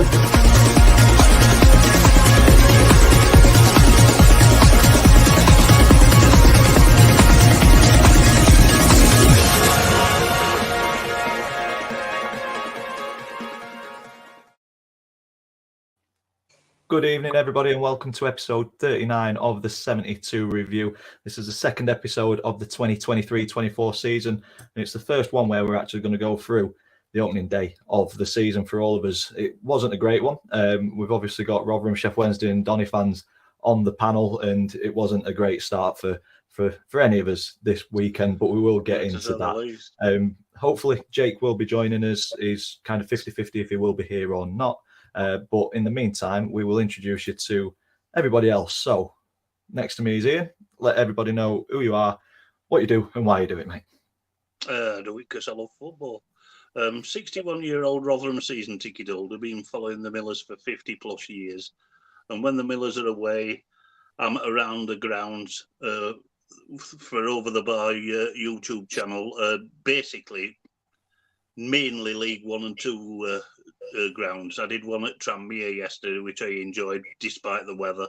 Good evening, everybody, and welcome to episode 39 of the 72 review. This is the second episode of the 2023-24 season, and it's the first one where we're actually going to go through the opening day of the season for all of us. It wasn't a great one. We've obviously got Rotherham, Sheff Wednesday and Donny fans on the panel, and it wasn't a great start for any of us this weekend, but we will get into that. Hopefully, Jake will be joining us. He's kind of 50-50 if he will be here or not. But in the meantime, we will introduce you to everybody else. So next to me is Ian. Let everybody know who you are, what you do, and why you do it, mate. I do it because I love football. 61-year-old Rotherham season ticket holder, been following the Millers for 50 plus years. And when the Millers are away, I'm around the grounds for Over the Bar YouTube channel, basically mainly League 1 and 2 grounds. I did one at Tranmere yesterday, which I enjoyed despite the weather.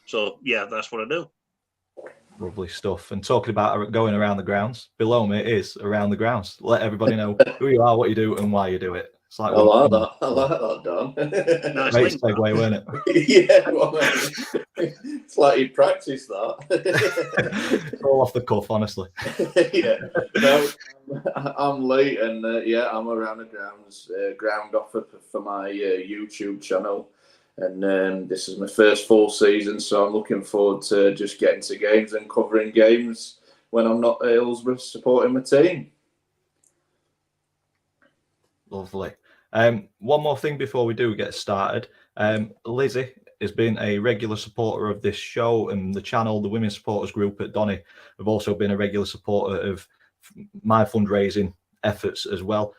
So, yeah, that's what I do. Lovely stuff. And talking about going around the grounds, below me is Around the Grounds. Let everybody know who you are, what you do, and why you do it. It's like I like that, Don. Nice great segue, wasn't it? Yeah, well, it's like you practiced that. It's all off the cuff, honestly. Yeah, no, I'm late, and I'm Around the Grounds, ground offer for my YouTube channel, and this is my first full season, so I'm looking forward to just getting to games and covering games when I'm not at Hillsborough supporting my team. Lovely. One more thing before we do get started. Lizzie has been a regular supporter of this show and the channel. The Women's Supporters Group at Donny have also been a regular supporter of my fundraising efforts as well.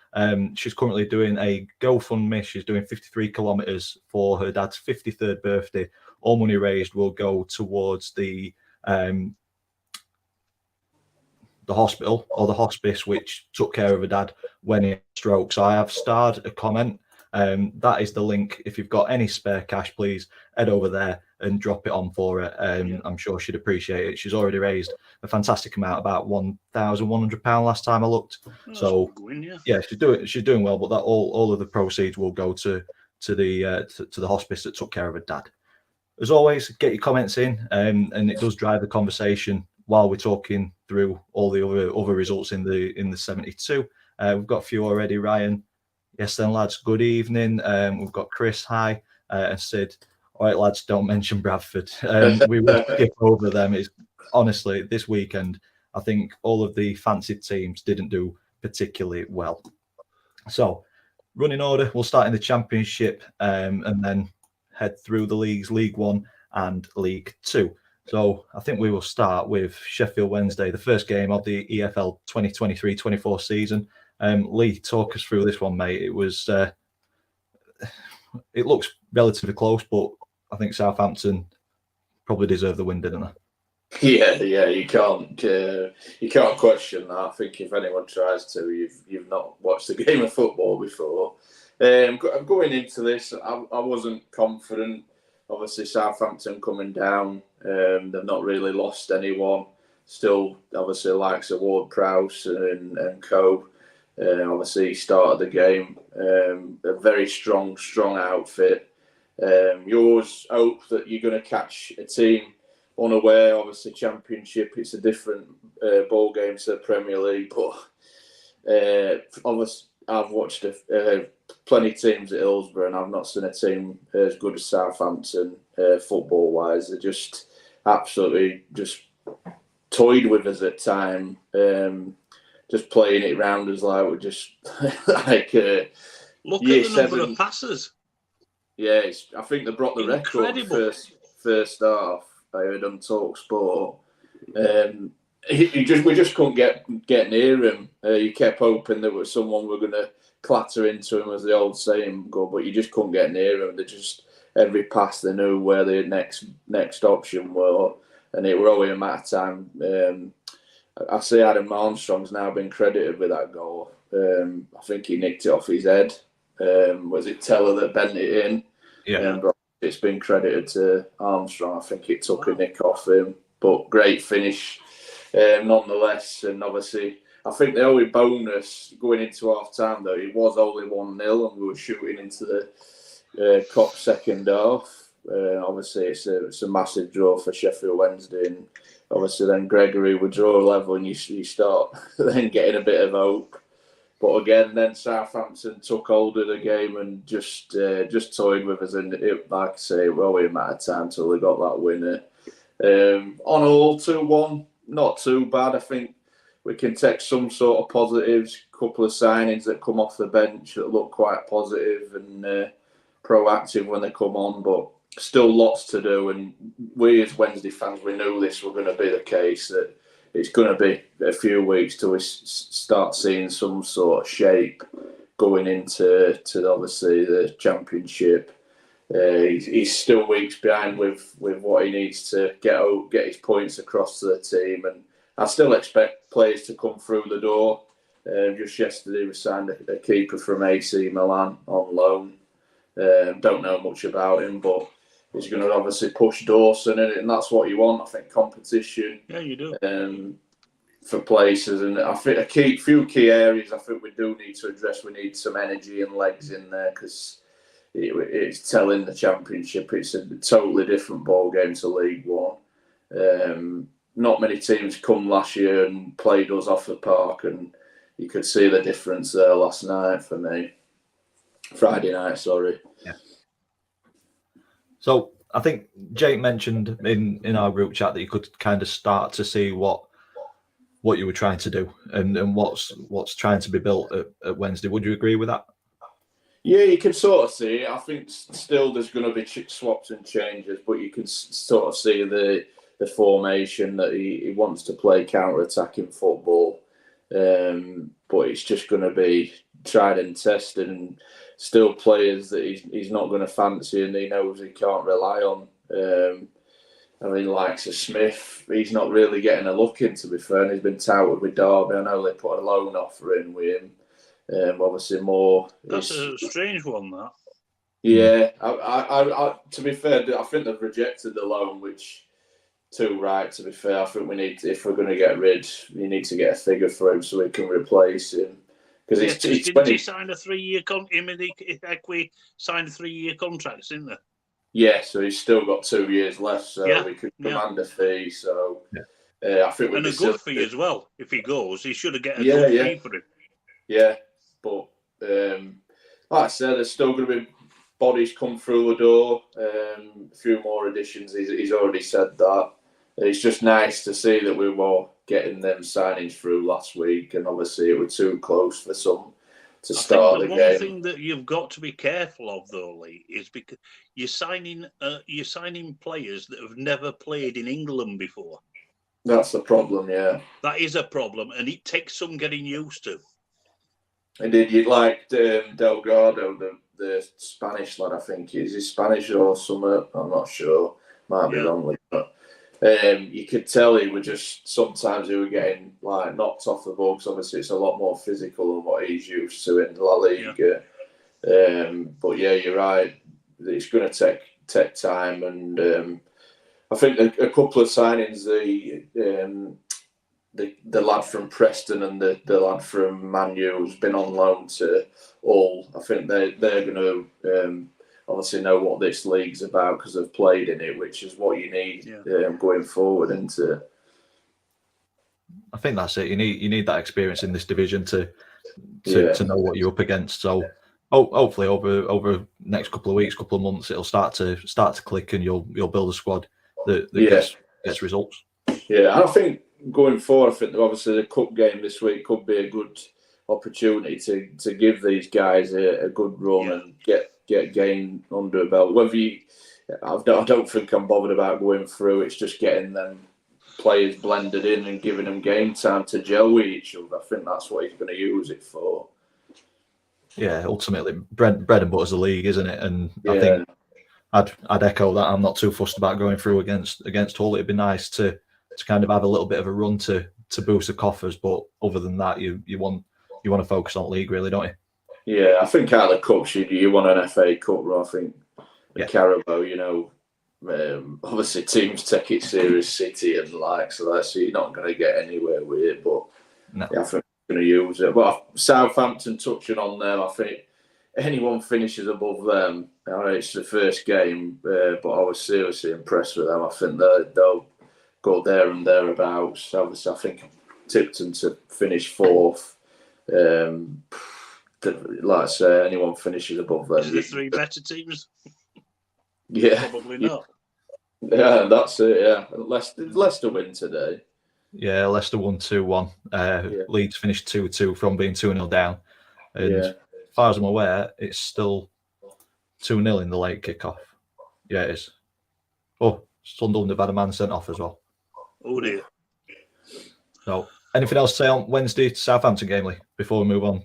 She's currently doing a GoFundMe. She's doing 53 kilometers for her dad's 53rd birthday. All money raised will go towards the hospital or the hospice, which took care of her dad when he had a stroke. So I have starred a comment. That is the link. If you've got any spare cash, please head over there and drop it on for her. I'm sure she'd appreciate it. She's already raised a fantastic amount, about £1,100 last time I looked. So yeah, she's doing well. But that all of the proceeds will go to the hospice that took care of her dad. As always, get your comments in, and it does drive the conversation while we're talking through all the other results in the 72. We've got a few already. Ryan, yes then lads, good evening. We've got Chris, hi, and Sid. All right lads, don't mention Bradford. We will skip over them. It's honestly this weekend, I think all of the fancied teams didn't do particularly well. So running order, we'll start in the Championship and then head through the leagues, League 1 and League 2. So I think we will start with Sheffield Wednesday, the first game of the EFL 2023-24 season. Lee, talk us through this one, mate. It was, it looks relatively close, but I think Southampton probably deserved the win, didn't they? Yeah, you can't question that. I think if anyone tries to, you've not watched a game of football before. Going into this, I wasn't confident. Obviously, Southampton coming down, they've not really lost anyone. Still, obviously, likes of Ward-Prowse and co. Obviously, started the game. A very strong outfit. You always hope that you're going to catch a team unaware. Obviously, Championship, it's a different ball game to the Premier League. But obviously, I've watched plenty of teams at Hillsborough, and I've not seen a team as good as Southampton football-wise. They're just absolutely just toyed with us at time, just playing it round us like we're just like look at the number of passes. Yeah, I think they brought the record first half. I heard on Talk Sport. We just couldn't get near him. You kept hoping that someone were going to clatter into him, as the old saying go, but you just couldn't get near him. They just every pass they knew where the next option were, and it were only a matter of time. I see Adam Armstrong's now been credited with that goal. I think he nicked it off his head. Was it Teller that bent it in? Yeah. But it's been credited to Armstrong. I think it took a nick off him, but great finish nonetheless. And obviously, I think the only bonus going into half time, though, it was only 1-0 and we were shooting into the Kop second half. Obviously, it's a massive draw for Sheffield Wednesday. And obviously, then Gregory would draw a level and you start then getting a bit of hope. But again, then Southampton took hold of the game and just toyed with us. And it, like I say, well, we matter of time till they got that winner. On all, 2-1, not too bad. I think we can take some sort of positives. A couple of signings that come off the bench that look quite positive and proactive when they come on. But still lots to do. And we as Wednesday fans, we knew this was going to be the case, that it's going to be a few weeks till we start seeing some sort of shape going into obviously the Championship. He's still weeks behind with what he needs to get his points across to the team, and I still expect players to come through the door. Just yesterday we signed a keeper from AC Milan on loan. Don't know much about him, but he's going to obviously push Dawson, and that's what you want. I think competition. Yeah, you do. For places, and I think a few key areas I think we do need to address. We need some energy and legs in there, because it's telling the Championship it's a totally different ball game to League One. Not many teams come last year and played us off the park, and you could see the difference there last night for me. Friday night, sorry. Yeah. So I think Jake mentioned in our group chat that you could kind of start to see what you were trying to do and what's trying to be built at Wednesday. Would you agree with that? Yeah, you can sort of see it. I think still there's going to be swaps and changes, but you can sort of see the formation that he wants to play counter-attacking football. But it's just going to be tried and tested, and still players that he's not going to fancy and he knows he can't rely on. I mean, likes of Smith, he's not really getting a look in, to be fair, and he's been touted with Derby. I know they put a loan offer in with him. Obviously, more. That's a strange one, that. Yeah, I to be fair, I think they've rejected the loan, which too right. To be fair, I think we need to, if we're going to get rid, you need to get a figure for him so we can replace him. Because didn't he sign a 3-year contract? Him and Equi signed a 3-year contract, didn't they? Yeah, so he's still got 2 years left, so we could command a fee. So I think and a good fee as well. If he goes, he should have get a good fee for him. Yeah, but like I said, there's still going to be bodies come through the door. A few more additions. He's already said that. It's just nice to see that we were getting them signings through last week, and obviously it was too close for some to start the game. One thing that you've got to be careful of, though, Lee, is because you're signing players that have never played in England before. That's the problem, yeah. That is a problem, and it takes some getting used to. Indeed, you'd like Delgado, the Spanish lad, I think. Is he Spanish or something? I'm not sure. Might be wrong with that. You could tell he were just, sometimes he were getting like knocked off the ball, because obviously it's a lot more physical than what he's used to in La Liga. But yeah, you're right. It's going to take time, and I think a couple of signings, the lad from Preston and the lad from Man U who's been on loan to Hull, I think they're going to obviously know what this league's about because they've played in it, which is what you need going forward into. I think that's it. You need that experience in this division to know what you're up against. So hopefully over next couple of weeks, couple of months, it'll start to click, and you'll build a squad that gets results. Yeah, and I think going forward, I think obviously the cup game this week could be a good opportunity to give these guys a good run and get game under a belt. I don't think I'm bothered about going through. It's just getting them players blended in and giving them game time to gel with each other. I think that's what he's going to use it for. Yeah, ultimately, bread and butter's the league, isn't it? And I think I'd echo that. I'm not too fussed about going through against Hull. It'd be nice to kind of have a little bit of a run to boost the coffers, but other than that, you want to focus on league, really, don't you? Yeah, I think out of the cups, you won an FA Cup, I think the Carabao, obviously teams take it serious, City and likes of that, so you're not going to get anywhere with it, but I think they're going to use it. But Southampton, touching on them, I think anyone finishes above them, it's the first game, but I was seriously impressed with them. I think they'll go there and thereabouts. Obviously, I think tipped them to finish fourth. Like I say, anyone finishes above them. Is there 3 better teams? Yeah. Probably not. Yeah, that's it, yeah. Leicester win today. Yeah, Leicester won 2-1. Leeds finished 2-2 from being 2-0 down. And as far as I'm aware, it's still 2-0 in the late kickoff. Yeah, it is. Oh, Sunderland have had a man sent off as well. Oh, dear. So, anything else to say on Wednesday Southampton game, Lee, before we move on?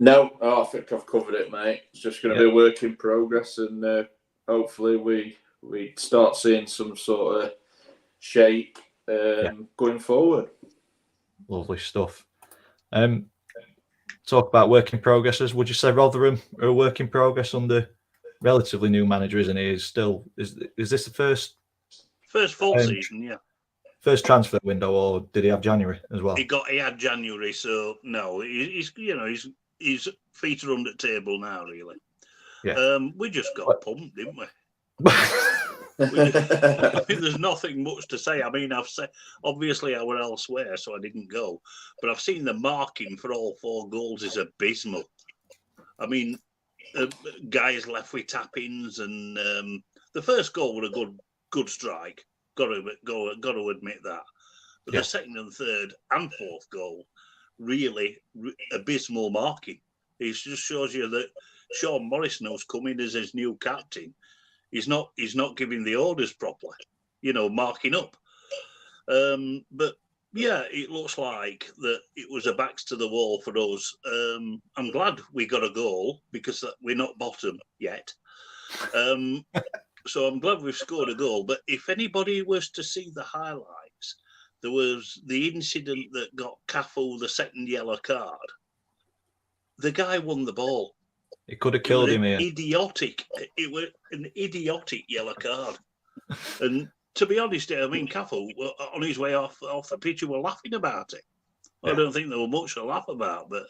No, I think I've covered it, mate. It's just going to be a work in progress, and hopefully we start seeing some sort of shape going forward. Lovely stuff. Talk about work in progresses. Would you say Rotherham are a work in progress under relatively new manager, isn't he? Is this the first full season? Yeah. First transfer window, or did he have January as well? He had January, so no, his feet are under the table now, really. Yeah. We just got pumped, didn't we? I mean, there's nothing much to say. I mean, I've said, obviously I were elsewhere, so I didn't go. But I've seen the marking for all 4 goals is abysmal. I mean, guys left with tap-ins, and the first goal was a good strike. Got to admit that. But the second and third and fourth goal, really abysmal marking. It just shows you that Sean Morrison, who's coming as his new captain, he's not giving the orders properly, marking up. But yeah, it looks like that it was a backs to the wall for us. I'm glad we got a goal because we're not bottom yet. So I'm glad we've scored a goal. But if anybody was to see the highlights, there was the incident that got Cafu the second yellow card. The guy won the ball. It could have killed him here. It was an idiotic yellow card. And to be honest, I mean, Cafu, on his way off the pitch, we were laughing about it. I don't think there was much to laugh about, but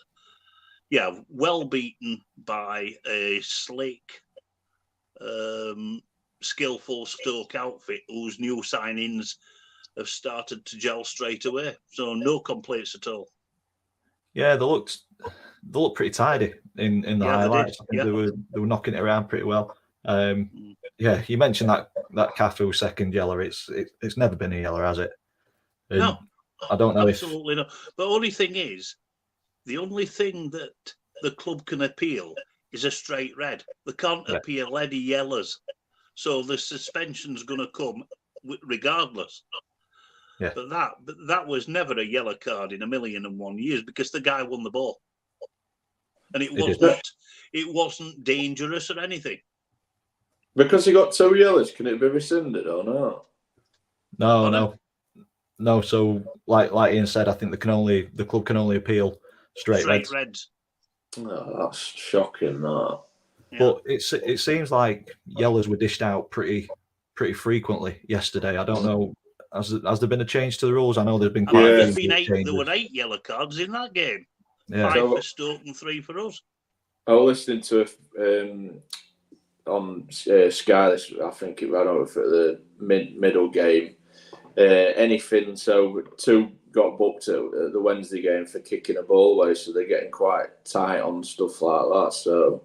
yeah, well beaten by a slick, skillful Stoke outfit whose new signings have started to gel straight away. So no complaints at all. Yeah, they look pretty tidy in the highlights. I think they were knocking it around pretty well. You mentioned that Cafu second yellow. It's never been a yellow, has it? And no, I don't know absolutely not. But only thing is, the only thing that the club can appeal is a straight red. They can't appeal any yellows. So the suspension's going to come regardless. Yeah. But that was never a yellow card in 1,000,001 years because the guy won the ball, and it wasn't dangerous or anything. Because he got 2 yellows, can it be rescinded or not? No. So like Ian said, I think the club can only appeal straight reds. Oh, that's shocking, that. Yeah. But it seems like yellows were dished out pretty frequently yesterday. I don't know. Has there been a change to the rules? I know there's been quite a few changes. There were 8 yellow cards in that game. Yeah. 5 for Stoke and 3 for us. I was listening to on Sky. I think it ran over for the middle game. Anything. So 2 got booked at the Wednesday game for kicking a ball away, so they're getting quite tight on stuff like that. So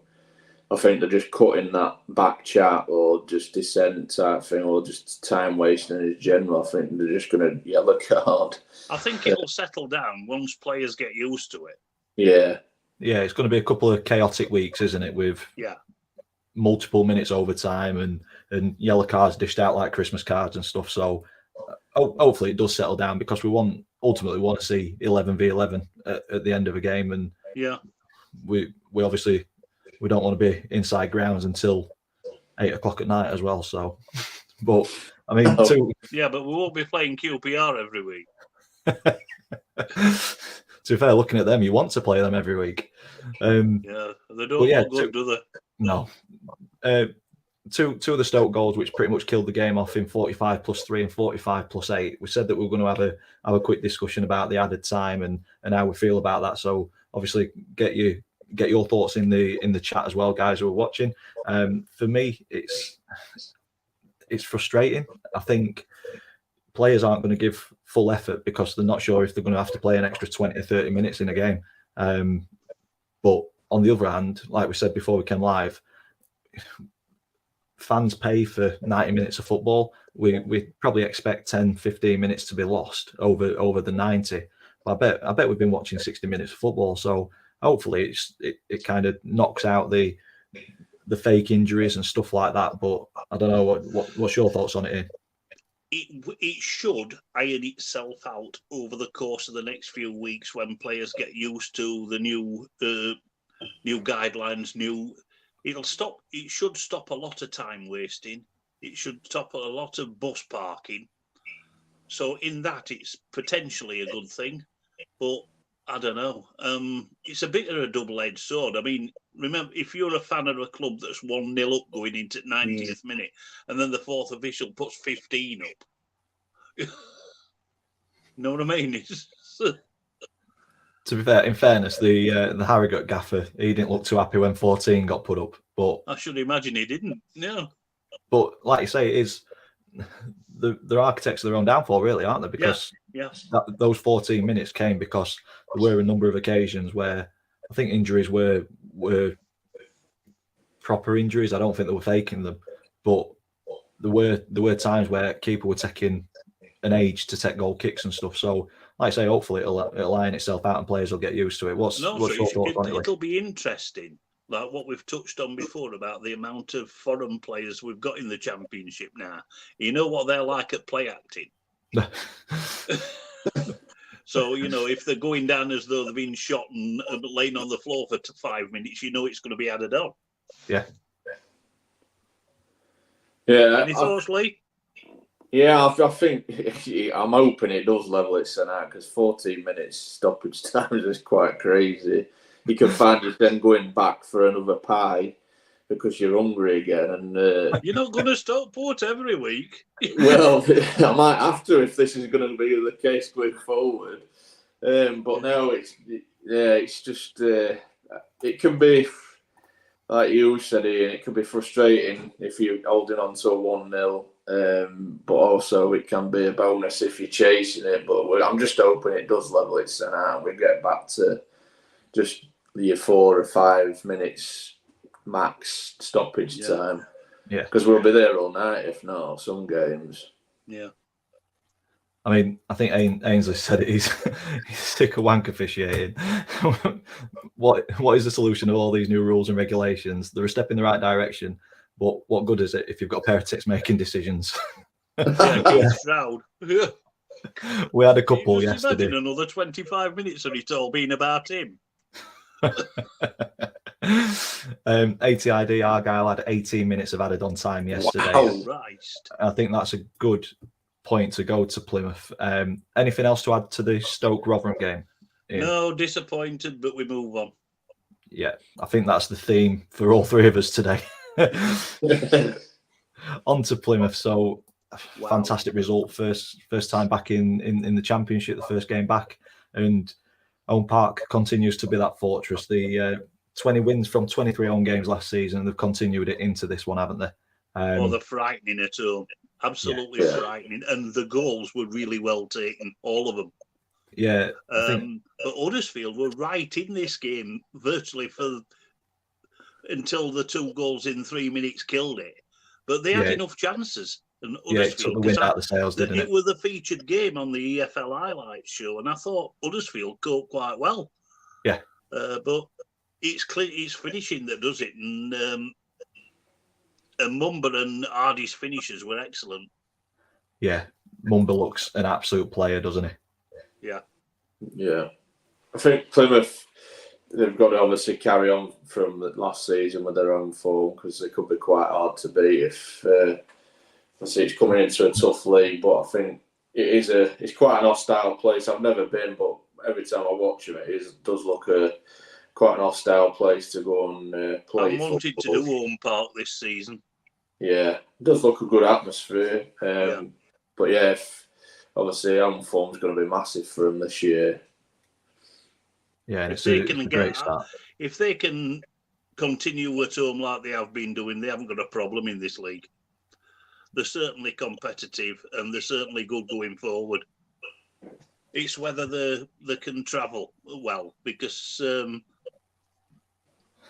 I think they're just cutting that back chat or just dissent type thing or just time wasting in general. I think they're just going to yellow card. I think it'll settle down once players get used to it. Yeah. Yeah, it's going to be a couple of chaotic weeks, isn't it? With multiple minutes overtime and yellow cards dished out like Christmas cards and stuff. So hopefully it does settle down because we ultimately want to see 11v11 at the end of a game. And we obviously we don't want to be inside grounds until 8 o'clock at night as well. So, but I mean, but we won't be playing QPR every week. to be fair, looking at them, you want to play them every week. Yeah, they don't look good, do they? No. Two of the Stoke goals, which pretty much killed the game off in 45+3 and 45+8. We said that we were going to have a quick discussion about the added time and how we feel about that. So obviously, get your thoughts in the chat as well, guys who are watching. For me, it's frustrating. I think players aren't going to give full effort because they're not sure if they're going to have to play an extra 20 or 30 minutes in a game. But on the other hand, like we said before we came live, fans pay for 90 minutes of football. We probably expect 10, 15 minutes to be lost over the 90. But I bet we've been watching 60 minutes of football. So hopefully it kind of knocks out the fake injuries and stuff like that. But I don't know what's your thoughts on it, Ian? It should iron itself out over the course of the next few weeks when players get used to the new guidelines. It should stop a lot of time wasting. It should stop a lot of bus parking. So in that, it's potentially a good thing. But I don't know. It's a bit of a double-edged sword. I mean, remember, if you're a fan of a club that's 1-0 up going into 90th minute, and then the fourth official puts 15 up, you know what I mean? To be fair, in fairness, the Harrogate gaffer, he didn't look too happy when 14 got put up. But I should imagine he didn't. Yeah. But like you say, it is they're architects of their own downfall, really, aren't they? Because those 14 minutes came because there were a number of occasions where I think injuries were proper injuries. I don't think they were faking them, but there were times where keeper were taking an age to take goal kicks and stuff. So, like I say, hopefully it'll iron itself out and players will get used to it. What's your thoughts on it? It'll be interesting, like what we've touched on before about the amount of foreign players we've got in the Championship now. You know what they're like at play acting. So, if they're going down as though they've been shot and laying on the floor for 5 minutes, it's going to be added on. Yeah. Yeah. Any thoughts, Lee? Yeah, I think I'm hoping it does level itself out because 14 minutes stoppage time is quite crazy. You can find yourself then going back for another pie because you're hungry again. And you're not going to stop port every week. Well, I might have to if this is going to be the case going forward. But no, it's just it can be, like you said, Ian, it can be frustrating if you're holding on to a 1-0. But also it can be a bonus if you're chasing it. But I'm just hoping it does level itself out and we get back to just your 4 or 5 minutes max stoppage time. Yeah, because we'll be there all night if not some games. Yeah. I mean, I think Ainsley said it. He's sick of wank officiating. What is the solution of all these new rules and regulations? They're a step in the right direction, but what good is it if you've got a pair of tits making decisions? Stroud. We had a couple yesterday. Imagine another 25 minutes of it all being about him. ATID Argyle had 18 minutes of added on time yesterday. Wow. Christ. I think that's a good point to go to Plymouth. Anything else to add to the Stoke Rotherham game? Ian? No, disappointed, but we move on. Yeah, I think that's the theme for all three of us today. On to Plymouth. So, fantastic result. First time back in the Championship, the first game back. And Owen Park continues to be that fortress. The 20 wins from 23 home games last season. They've continued it into this one, haven't they? They're frightening at home. Absolutely frightening. And the goals were really well taken, all of them. Yeah. But Huddersfield were right in this game virtually until the 2 goals in 3 minutes killed it. But they had enough chances. And it took the wind out of the sails, didn't it? It was the featured game on the EFL highlights show, and I thought Huddersfield coped quite well. Yeah. But it's finishing that does it. And Mumba and Hardy's finishes were excellent. Yeah. Mumba looks an absolute player, doesn't he? Yeah. Yeah. I think Plymouth, they've got to obviously carry on from the last season with their own form because they could be quite hard to beat if I see it's coming into a tough league. But I think it's quite an hostile place. I've never been, but every time I watch him, it does look quite an hostile place to go and play. I wanted to do home park this season. Yeah, it does look a good atmosphere. Yeah. But yeah, obviously home form's going to be massive for him this year. Yeah, and If it's they a can great start. If they can continue at home like they have been doing, they haven't got a problem in this league. They're certainly competitive and they're certainly good going forward. It's whether they can travel well, because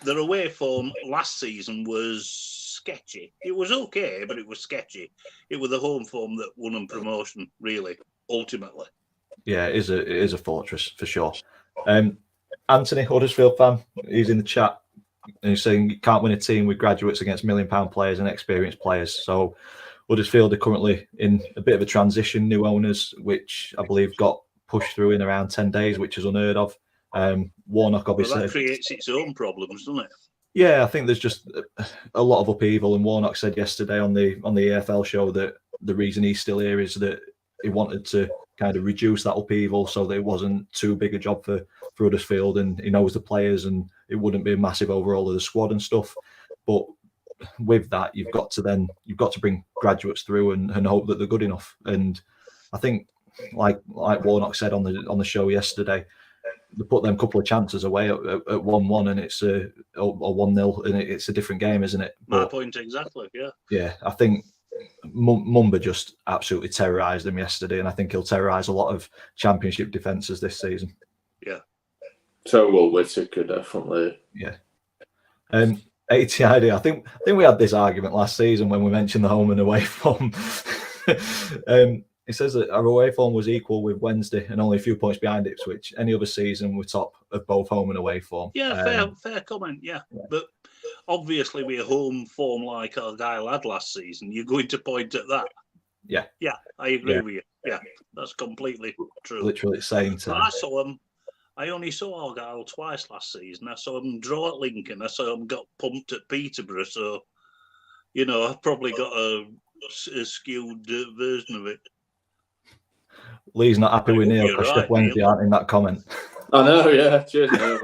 their away form last season was sketchy. It was okay, but it was sketchy. It was the home form that won them promotion, really, ultimately. Yeah, it is a fortress for sure. Anthony, Huddersfield fan, he's in the chat and he's saying you can't win a team with graduates against £1 million players and experienced players. So Huddersfield are currently in a bit of a transition, new owners, which I believe got pushed through in around 10 days, which is unheard of. Warnock obviously. Well, that creates its own problems, doesn't it? Yeah, I think there's just a lot of upheaval, and Warnock said yesterday on the EFL show that the reason he's still here is that he wanted to kind of reduce that upheaval so that it wasn't too big a job for Huddersfield, and he knows the players and it wouldn't be a massive overhaul of the squad and stuff. But with that, you've got to bring graduates through and hope that they're good enough. And I think, like Warnock said on the show yesterday, they put them couple of chances away at 1-1, and it's a 1-0, and it's a different game, isn't it? My point exactly. Yeah. Yeah, I think Mumba just absolutely terrorised them yesterday, and I think he'll terrorise a lot of Championship defences this season. Yeah. So will Whittaker, definitely. Yeah. 80ID. I think we had this argument last season when we mentioned the home and away form. It says that our away form was equal with Wednesday and only a few points behind Ipswich. Any other season, we're top of both home and away form. Yeah, fair comment. Yeah, but obviously, with a home form like Argyle had last season, you're going to point at that. Yeah, I agree with you. Yeah, that's completely true. Literally the same time. I saw them. I only saw Argyle twice last season. I saw them draw at Lincoln. I saw them got pumped at Peterborough. So, I've probably got a skewed version of it. Lee's not happy with Neil because Steph Wednesday aren't in that comment. I know, yeah. Cheers, Neil.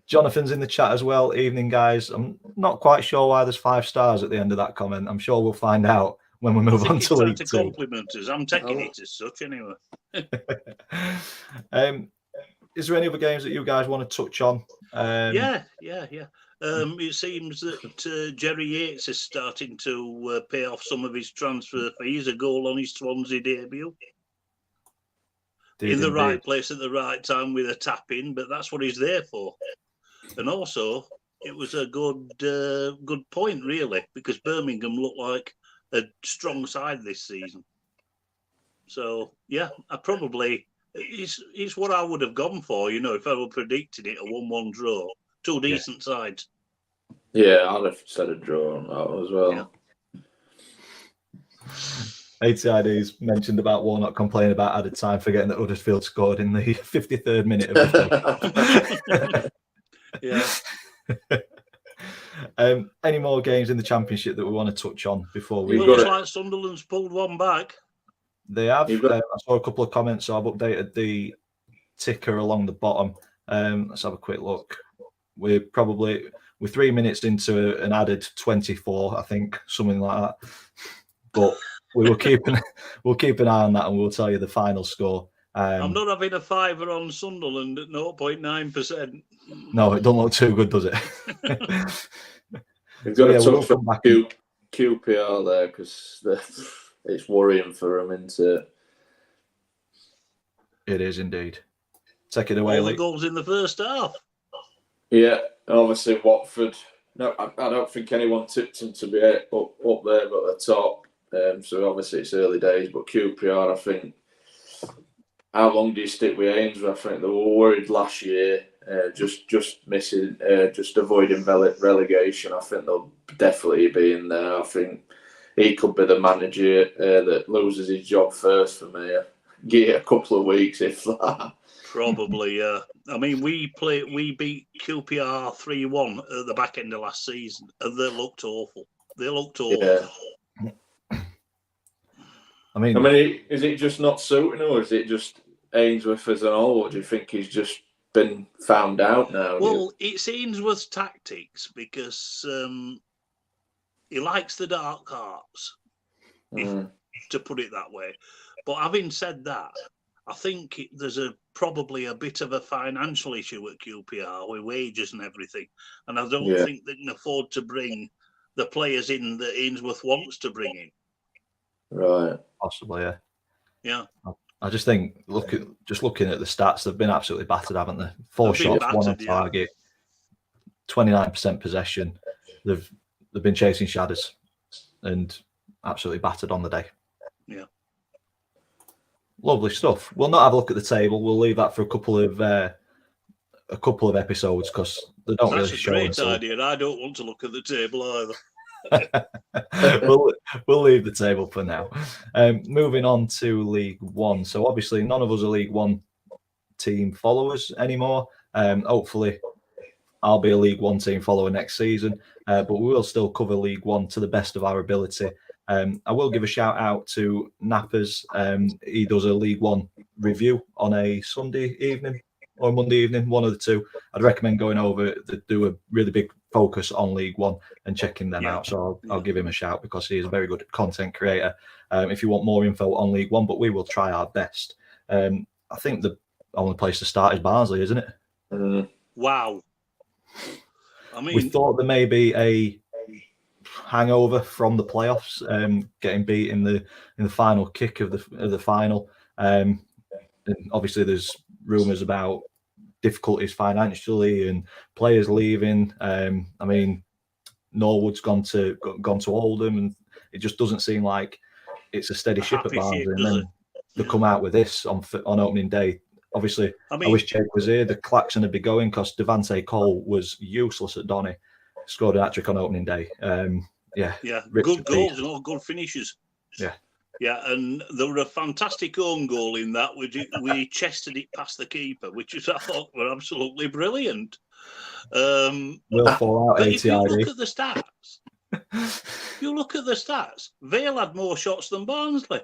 Jonathan's in the chat as well. Evening, guys. I'm not quite sure why there's 5 stars at the end of that comment. I'm sure we'll find out when we move on to League Two. Compliment us. I'm taking it as such anyway. Is there any other games that you guys want to touch on? Yeah. It seems that Jerry Yates is starting to pay off some of his transfer fees. A goal on his Swansea debut. In the right place at the right time with a tap in, but that's what he's there for. And also, it was a good point, really, because Birmingham looked like a strong side this season. So, yeah, it's what I would have gone for, if I were predicting it, a 1-1 draw. 2 decent sides. Yeah, I'd have said a draw on that as well. Yeah. ATID's mentioned about Warnock complaining about added time, forgetting that Huddersfield scored in the 53rd minute of the Yeah. Any more games in the Championship that we want to touch on before we... Looks like Sunderland's pulled one back. They have. I saw a couple of comments, so I've updated the ticker along the bottom. Let's have a quick look. We're 3 minutes into an added 24, I think, something like that. But we will keep an eye on that, and we'll tell you the final score. I'm not having a fiver on Sunderland at 0.9%. No, it don't look too good, does it? We've got to touch on QPR there because it's worrying for them, isn't it? It is indeed. Take it away, All the Lee. goals in the first half. Yeah, obviously Watford. No, I don't think anyone tipped them to be up there, but at the top. So obviously it's early days, but QPR, I think. How long do you stick with Ainsworth? I think they were worried last year, just missing, just avoiding relegation. I think they'll definitely be in there. I think he could be the manager that loses his job first for me. Give it a couple of weeks, if that. Probably, yeah. I mean, we beat QPR 3-1 at the back end of last season, and they looked awful. Yeah. I mean, is it just not suiting, or is it just Ainsworth as an whole? Or do you think he's just been found out now? Well, it's Ainsworth's tactics because he likes the dark arts, to put it that way. But having said that, I think there's probably a bit of a financial issue at QPR with wages and everything. And I don't think they can afford to bring the players in that Ainsworth wants to bring in. Right. Possibly, yeah. Yeah. I just think, looking at the stats, they've been absolutely battered, haven't they? 4 shots, 1 on target, 29% possession. They've been chasing shadows and absolutely battered on the day. Yeah. Lovely stuff. We'll not have a look at the table. We'll leave that for a couple of episodes because they don't really show. That's a great idea. I don't want to look at the table either. we'll leave the table for now. Moving on to League One. So obviously none of us are League One team followers anymore. Hopefully I'll be a League One team follower next season, but we will still cover League One to the best of our ability. I will give a shout out to Nappers. He does a League One review on a Sunday evening or Monday evening, one of the two. I'd recommend going over to do a really big focus on League One and checking them out. So I'll give him a shout because he is a very good content creator. If you want more info on League One, but we will try our best. I think the only place to start is Barnsley, isn't it? Wow. I mean, we thought there may be a hangover from the playoffs, getting beat in the final kick of the final. And obviously, there's rumours about difficulties financially and players leaving. I mean, Norwood's gone to Oldham, and it just doesn't seem like it's a steady ship at Barnsley. And then they come out with this on opening day. Obviously, I wish Jake was here. The klaxon would be going because Devante Cole was useless at Donny. Scored a hat-trick on opening day. Good goals and all good finishes. Yeah, and there were a fantastic own goal in that. We chested it past the keeper, which I thought were absolutely brilliant. Will fall out. If you look at the stats, Vale had more shots than Barnsley.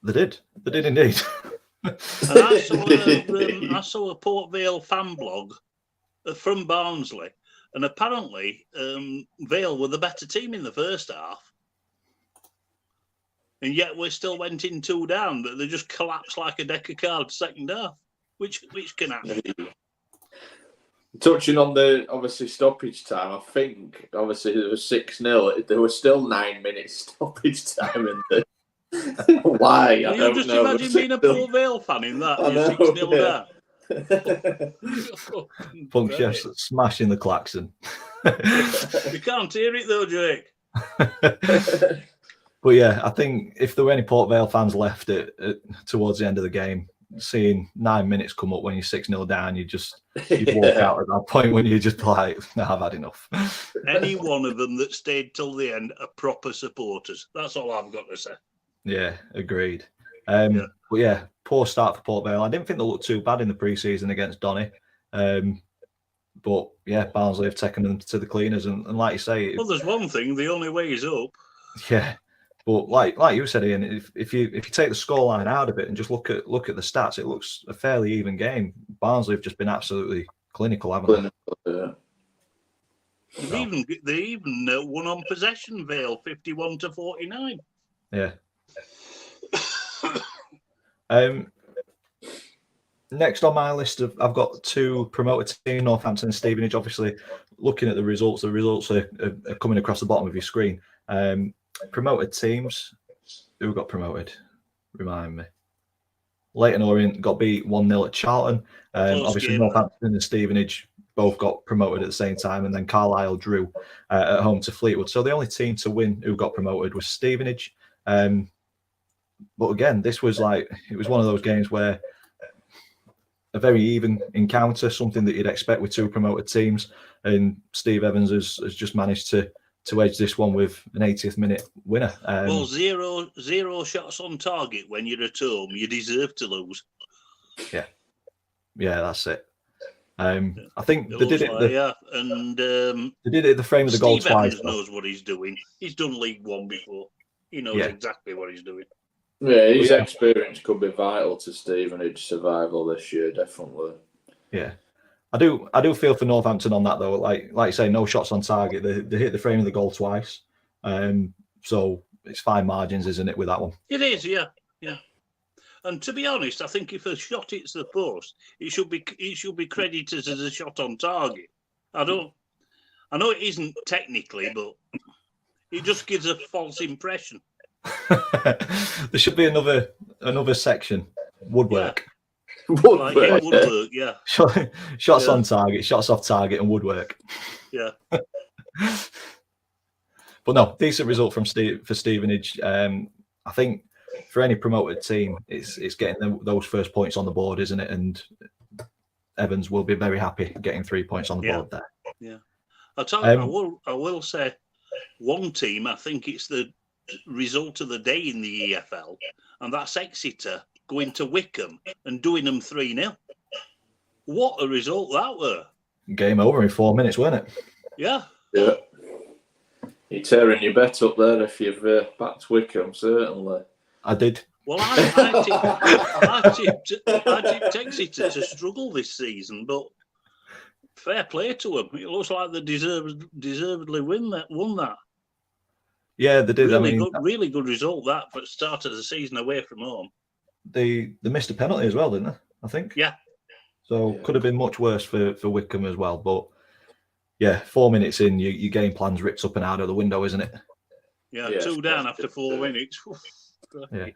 They did indeed. And I saw a Port Vale fan blog from Barnsley, and apparently Vale were the better team in the first half. And yet we still went in 2 down. They just collapsed like a deck of cards second half, which can happen. Touching on the obviously stoppage time, I think obviously there was 6-0. There was still 9 minutes stoppage time in there. Why? I don't just know. Imagine being a Port Vale fan in that. You're 6-0 down. Punk's smashing the klaxon. You can't hear it though, Jake. But yeah, I think if there were any Port Vale fans left towards the end of the game, seeing 9 minutes come up when you're 6-0 down, you'd walk out at that point when you're just like, no, I've had enough. Any one of them that stayed till the end are proper supporters. That's all I've got to say. Yeah, agreed. But yeah, poor start for Port Vale. I didn't think they looked too bad in the pre-season against Donny. But yeah, Barnsley have taken them to the cleaners. And like you say... Well, there's one thing, the only way is up. Yeah. But like you said, Ian, if you take the scoreline out of it and just look at the stats, it looks a fairly even game. Barnsley have just been absolutely clinical, haven't they? They even won on possession, Vale, 51-49. Yeah. Next on my list, I've got 2 promoted teams, Northampton and Stevenage. Obviously, looking at the results are coming across the bottom of your screen. Promoted teams. Who got promoted? Remind me. Leyton Orient got beat 1-0 at Charlton. Obviously, Northampton and Stevenage both got promoted at the same time, and then Carlisle drew at home to Fleetwood. So the only team to win who got promoted was Stevenage. But again, this was one of those games where a very even encounter, something that you'd expect with 2 promoted teams, and Steve Evans has just managed to edge this one with an 80th minute winner. Well, zero shots on target when you're at home. You deserve to lose. Yeah, that's it. I think they did it. And they did it at the frame of the goal Steve twice. Evans knows what he's doing. He's done League One before. He knows exactly what he's doing. Yeah, his experience could be vital to Stevenage survival this year, definitely. Yeah. I do feel for Northampton on that though. Like you say, no shots on target. They hit the frame of the goal twice. So it's fine margins, isn't it, with that one? It is, yeah. And to be honest, I think if a shot hits the post, it should be credited as a shot on target. I know it isn't technically, but it just gives a false impression. There should be another section. Woodwork. Woodwork, yeah. Shots on target, shots off target, and woodwork. Yeah. But no, decent result for Stevenage. I think for any promoted team, it's getting those first points on the board, isn't it? And Evans will be very happy getting 3 points on the board there. Yeah. I will say one team, I think it's the result of the day in the EFL, and that's Exeter going to Wickham and doing them 3-0. What a result that were. Game over in 4 minutes, weren't it? Yeah. Yeah. You're tearing your bet up there if you've backed Wickham, certainly. I did. Well, I tipped Exeter to struggle this season, but fair play to them. It looks like they deservedly won that. Yeah, they did. Really good result that for the start of the season away from home. They missed a penalty as well, didn't they? I think. Yeah. So could have been much worse for Wickham as well. But yeah, 4 minutes in, your game plan's ripped up and out of the window, isn't it? Yeah, 2 down after 4 minutes. Yeah.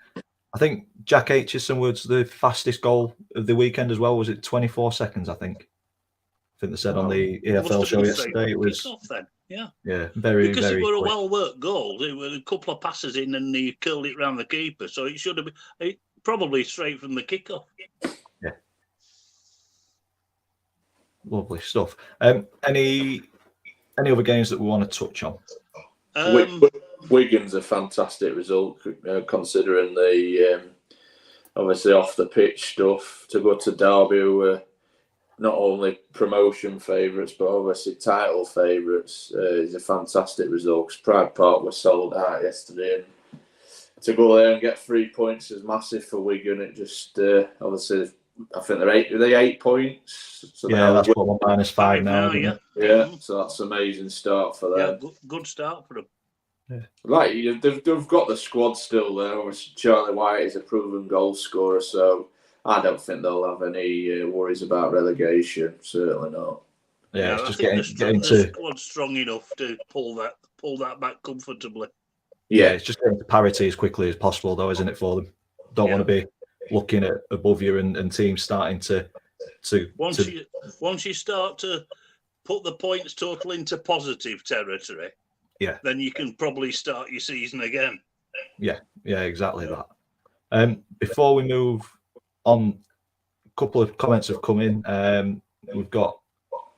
I think Jack Aitchison was the fastest goal of the weekend as well. Was it 24 seconds, I think? I think they said on the EFL show yesterday. It was off then. Yeah. Yeah, very, because very it were quick. a well-worked goal. It was a couple of passes in and he curled it round the keeper. So it should have been probably straight from the kickoff. Yeah. Lovely stuff. Any other games that we want to touch on? Wigan's a fantastic result, considering the obviously off the pitch stuff. To go to Derby, who were not only promotion favourites but obviously title favourites, is a fantastic result. 'Cause Pride Park was sold out yesterday, and to go there and get 3 points is massive for Wigan. It just obviously, I think they're 8 points. So yeah, that's what -5 now. Yeah, so that's an amazing start for them. Yeah, good start for them. Yeah. Like they've got the squad still there. Obviously, Charlie White is a proven goal scorer, so I don't think they'll have any worries about relegation. Certainly not. Yeah, it's just the squad's strong enough to pull that back comfortably. Yeah, it's just getting to parity as quickly as possible, though, isn't it, for them? Don't want to be looking at above you and teams starting to once you start to put the points total into positive territory, then you can probably start your season again. Yeah, exactly that. Before we move on, a couple of comments have come in. We've got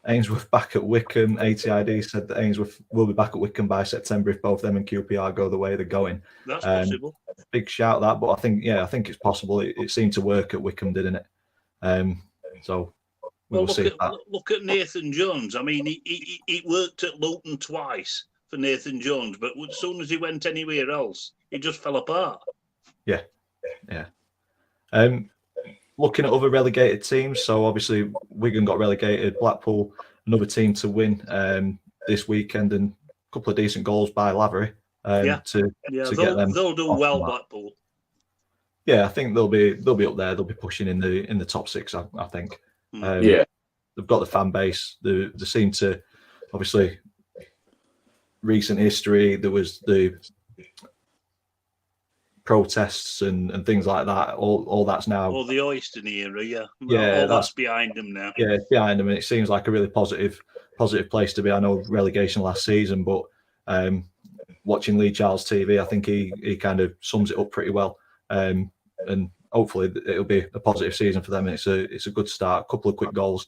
Ainsworth back at Wickham. ATID said that Ainsworth will be back at Wickham by September if both them and QPR go the way they're going. That's possible. Big shout that, but I think it's possible. It seemed to work at Wickham, didn't it? So we'll see. Look at Nathan Jones. I mean, he worked at Luton twice for Nathan Jones, but as soon as he went anywhere else, he just fell apart. Yeah. Looking at other relegated teams, so obviously Wigan got relegated. Blackpool, another team to win this weekend, and a couple of decent goals by Lavery to get them. They'll do well, Blackpool. Yeah, I think they'll be up there. They'll be pushing in the top 6. I think. They've got the fan base. They seem to, obviously, recent history. There was the protests and things like that. All that's now. Or the Oyston era, that's behind them now. Yeah, it's behind them, and it seems like a really positive place to be. I know relegation last season, but watching Lee Charles TV, I think he kind of sums it up pretty well. And hopefully it'll be a positive season for them. And it's a good start. A couple of quick goals,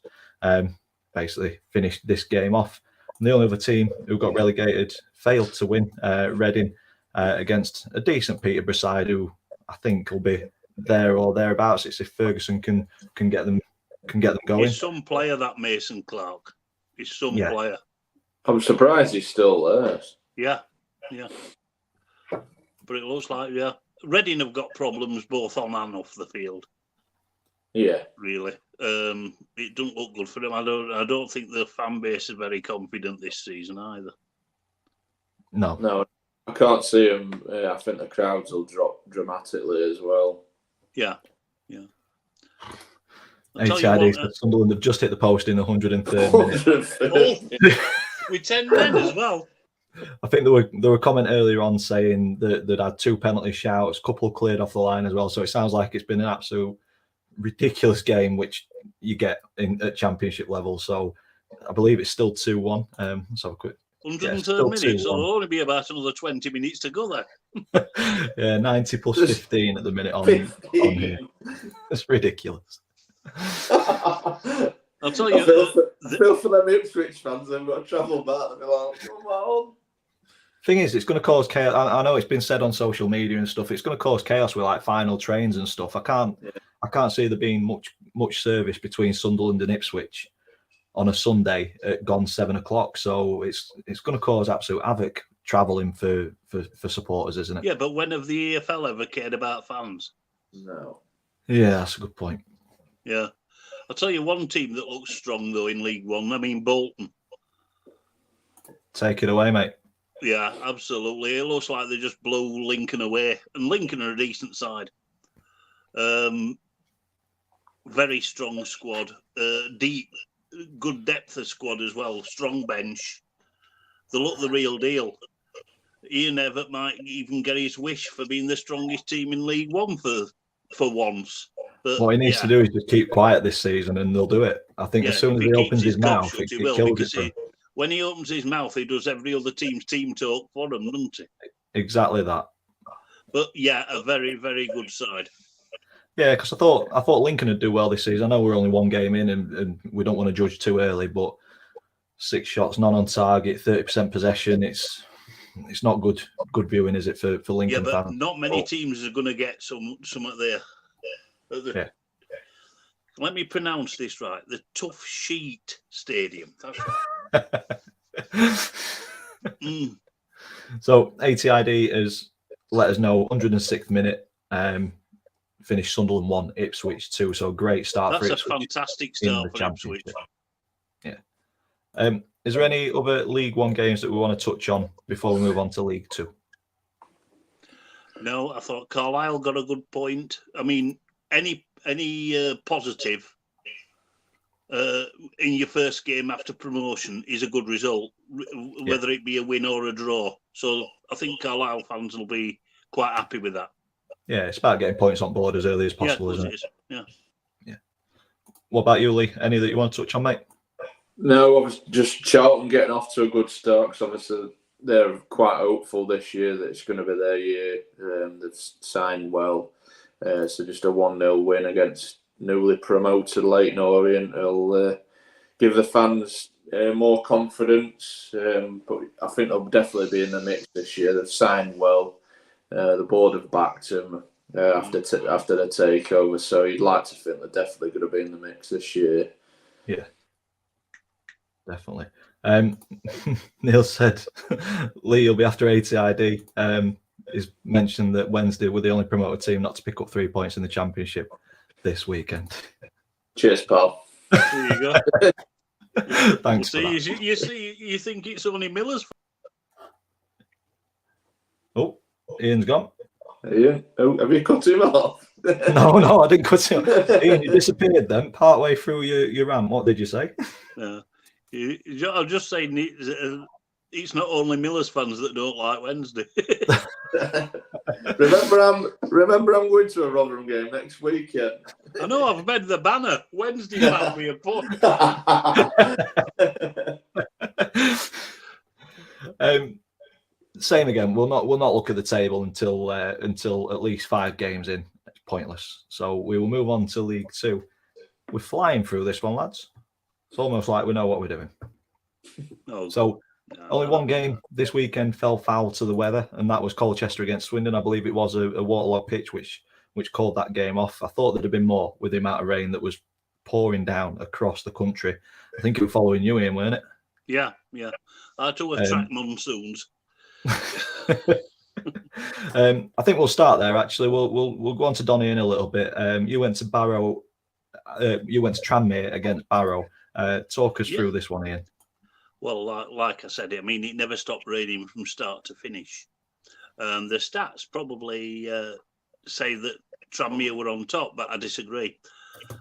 basically finished this game off. And the only other team who got relegated failed to win, Reading. Against a decent Peterborough side who I think will be there or thereabouts. It's if Ferguson can get them going. He's some player, that Mason Clark. He's some player. I'm surprised he's still there. Yeah. But it looks like, yeah, Reading have got problems both on and off the field. Yeah. Really, it doesn't look good for them. I don't think the fan base is very confident this season either. No, I can't see them. I think the crowds will drop dramatically as well. Yeah. ATID said Sunderland have just hit the post in the 103rd minute. With 10 men as well. I think there were a comment earlier on saying that they'd had 2 penalty shouts, a couple cleared off the line as well. So it sounds like it's been an absolute ridiculous game, which you get at championship level. So I believe it's still 2-1. Let's have a quick. 103 minutes, so there'll only be about another 20 minutes to go there. Yeah, 90 plus 15 at the minute on here. It's ridiculous. I'll tell you. I feel for them Ipswich fans, they've got to travel back and be like, come on. Thing is, it's going to cause chaos. I know it's been said on social media and stuff. It's going to cause chaos with like final trains and stuff. I can't see there being much service between Sunderland and Ipswich on a Sunday at gone 7 o'clock. So it's going to cause absolute havoc travelling for supporters, isn't it? Yeah, but when have the EFL ever cared about fans? No. Yeah, that's a good point. Yeah. I'll tell you one team that looks strong, though, in League One. I mean, Bolton. Take it away, mate. Yeah, absolutely. It looks like they just blew Lincoln away. And Lincoln are a decent side. Very strong squad. Deep, good depth of squad as well. Strong bench. They look the real deal. Ian Evatt might even get his wish for being the strongest team in League One for once. But, what he needs to do is just keep quiet this season, and they'll do it. I think as soon as he opens his mouth, it kills it. When he opens his mouth, he does every other team's team talk for them, doesn't he? Exactly that. But yeah, a very, very good side. Yeah, because I thought Lincoln would do well this season. I know we're only 1 game in, and we don't want to judge too early, but 6 shots, none on target, 30% possession. It's not good viewing, is it, for Lincoln fans? Yeah, but not many teams are going to get some at their. Yeah. Let me pronounce this right. The Tough Sheet Stadium. That's right. So ATID has let us know 106th minute. Finished Sunderland 1, Ipswich 2. So great start for Ipswich. That's a fantastic start for Ipswich. Yeah. Is there any other League One games that we want to touch on before we move on to League Two? No, I thought Carlisle got a good point. I mean, any positive in your first game after promotion is a good result, whether it be a win or a draw. So I think Carlisle fans will be quite happy with that. Yeah, it's about getting points on board as early as possible, isn't it? Yeah. What about you, Lee? Any that you want to touch on, mate? No, I was just Charlton getting off to a good start because obviously they're quite hopeful this year that it's going to be their year. They've signed well. So just a 1-0 win against newly promoted Leyton Orient will give the fans more confidence. But I think they'll definitely be in the mix this year. They've signed well. The board have backed him after the takeover. So you'd like to think they're definitely going to be in the mix this year. Yeah, definitely. Neil said Lee will be after ATID. He's mentioned that Wednesday we're the only promoted team not to pick up 3 points in the championship this weekend. Cheers, pal. There you go. Thanks. So you think it's only Miller's? Oh, Ian's gone. Ian, have you cut him off? No, I didn't cut him off. Ian, you disappeared then partway through your rant. What did you say? I'm just saying it's not only Miller's fans that don't like Wednesday. remember, I'm going to a Rotherham game next weekend. I know, I've made the banner. Wednesday might be a point. Same again. We'll not look at the table until at least 5 games in. It's pointless. So we will move on to League Two. We're flying through this one, lads. It's almost like we know what we're doing. Only 1 game this weekend fell foul to the weather, and that was Colchester against Swindon. I believe it was a waterlogged pitch which called that game off. I thought there'd have been more with the amount of rain that was pouring down across the country. I think it was following you, Ian, weren't it? Yeah. I had to attract monsoons. I think we'll start there. Actually, we'll go on to Donny in a little bit. You went to Barrow. You went to Tranmere against Barrow. Talk us through this one, Ian. Well, like I said, I mean, it never stopped raining from start to finish. The stats probably say that Tranmere were on top, but I disagree.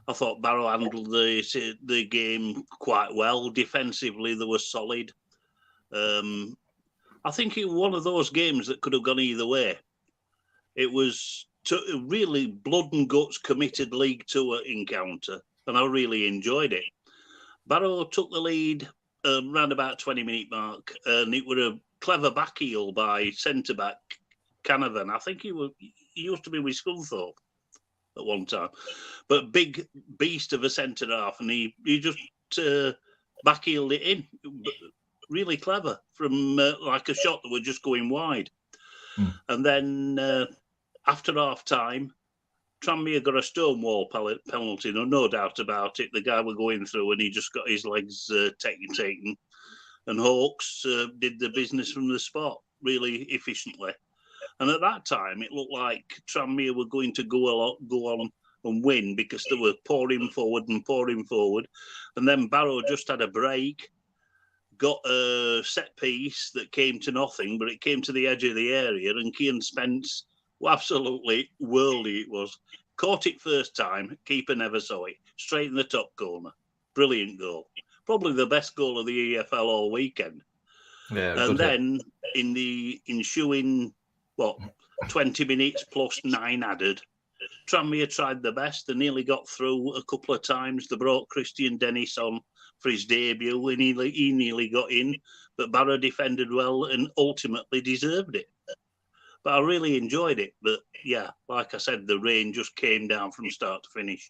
I thought Barrow handled the game quite well. Defensively, they were solid. I think it was one of those games that could have gone either way. It was a really blood and guts committed League Two encounter, and I really enjoyed it. Barrow took the lead around about 20-minute mark, and it was a clever back heel by centre-back Canavan. I think he used to be with Scunthorpe at one time, but big beast of a centre half, and he just back-heeled it in. Really clever from like a shot that were just going wide. And then after half time, Tranmere got a Stonewall penalty, no doubt about it. The guy were going through and he just got his legs taken. And Hawks did the business from the spot really efficiently. And at that time, it looked like Tranmere were going to go on and win because they were pouring forward. And then Barrow just had a break, got a set piece that came to nothing, but it came to the edge of the area, and Cian Spence, absolutely worldy it was. Caught it first time, keeper never saw it. Straight in the top corner. Brilliant goal. Probably the best goal of the EFL all weekend. Yeah, and then in the ensuing 20 minutes plus 9 added, Tranmere tried the best. They nearly got through a couple of times. They brought Christian Dennis on for his debut, and he nearly got in, but Barrow defended well and ultimately deserved it. But I really enjoyed it. But yeah, like I said, the rain just came down from start to finish.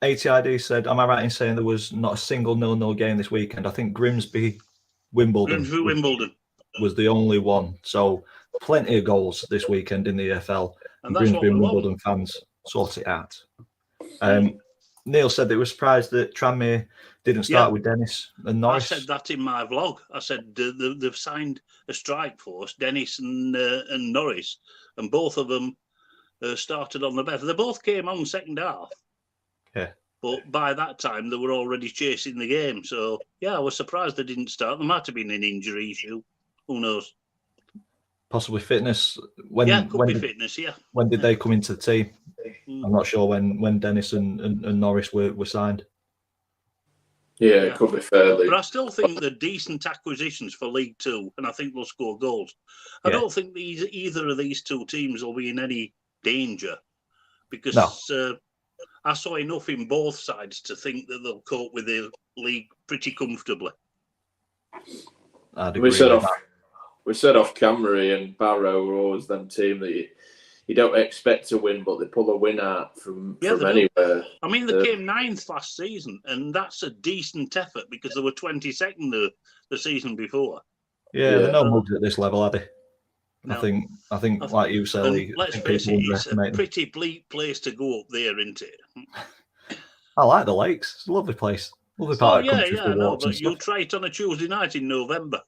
ATID said, am I right in saying there was not a single 0-0 game this weekend? I think Grimsby Wimbledon was the only one. So plenty of goals this weekend in the EFL. And Grimsby and Wimbledon fans sort it out. Neil said they were surprised that Tranmere didn't start with Dennis and Norris. I said that in my vlog. I said they've signed a strike force, Dennis and Norris, and both of them started on the bench. They both came on second half. Yeah. But by that time, they were already chasing the game. So, yeah, I was surprised they didn't start. There might have been an injury issue. Who knows? Possibly fitness. Fitness, yeah. When did they come into the team? I'm not sure when Dennis and Norris were signed. Yeah, it could be fairly. But I still think they're decent acquisitions for League Two, and I think they'll score goals. I don't think either of these two teams will be in any danger because I saw enough in both sides to think that they'll cope with the league pretty comfortably. We said off camera, and Barrow were always them team that you don't expect to win, but they pull a win out from anywhere. I mean, they came 9th last season, and that's a decent effort because they were 22nd the season before. Yeah, they're no mugs at this level, are they? No. I think, like you said, let's face it, it's a pretty bleak place to go up there, isn't it? I like the lakes. It's a lovely place. Lovely part of the country for walks but you'll try it on a Tuesday night in November.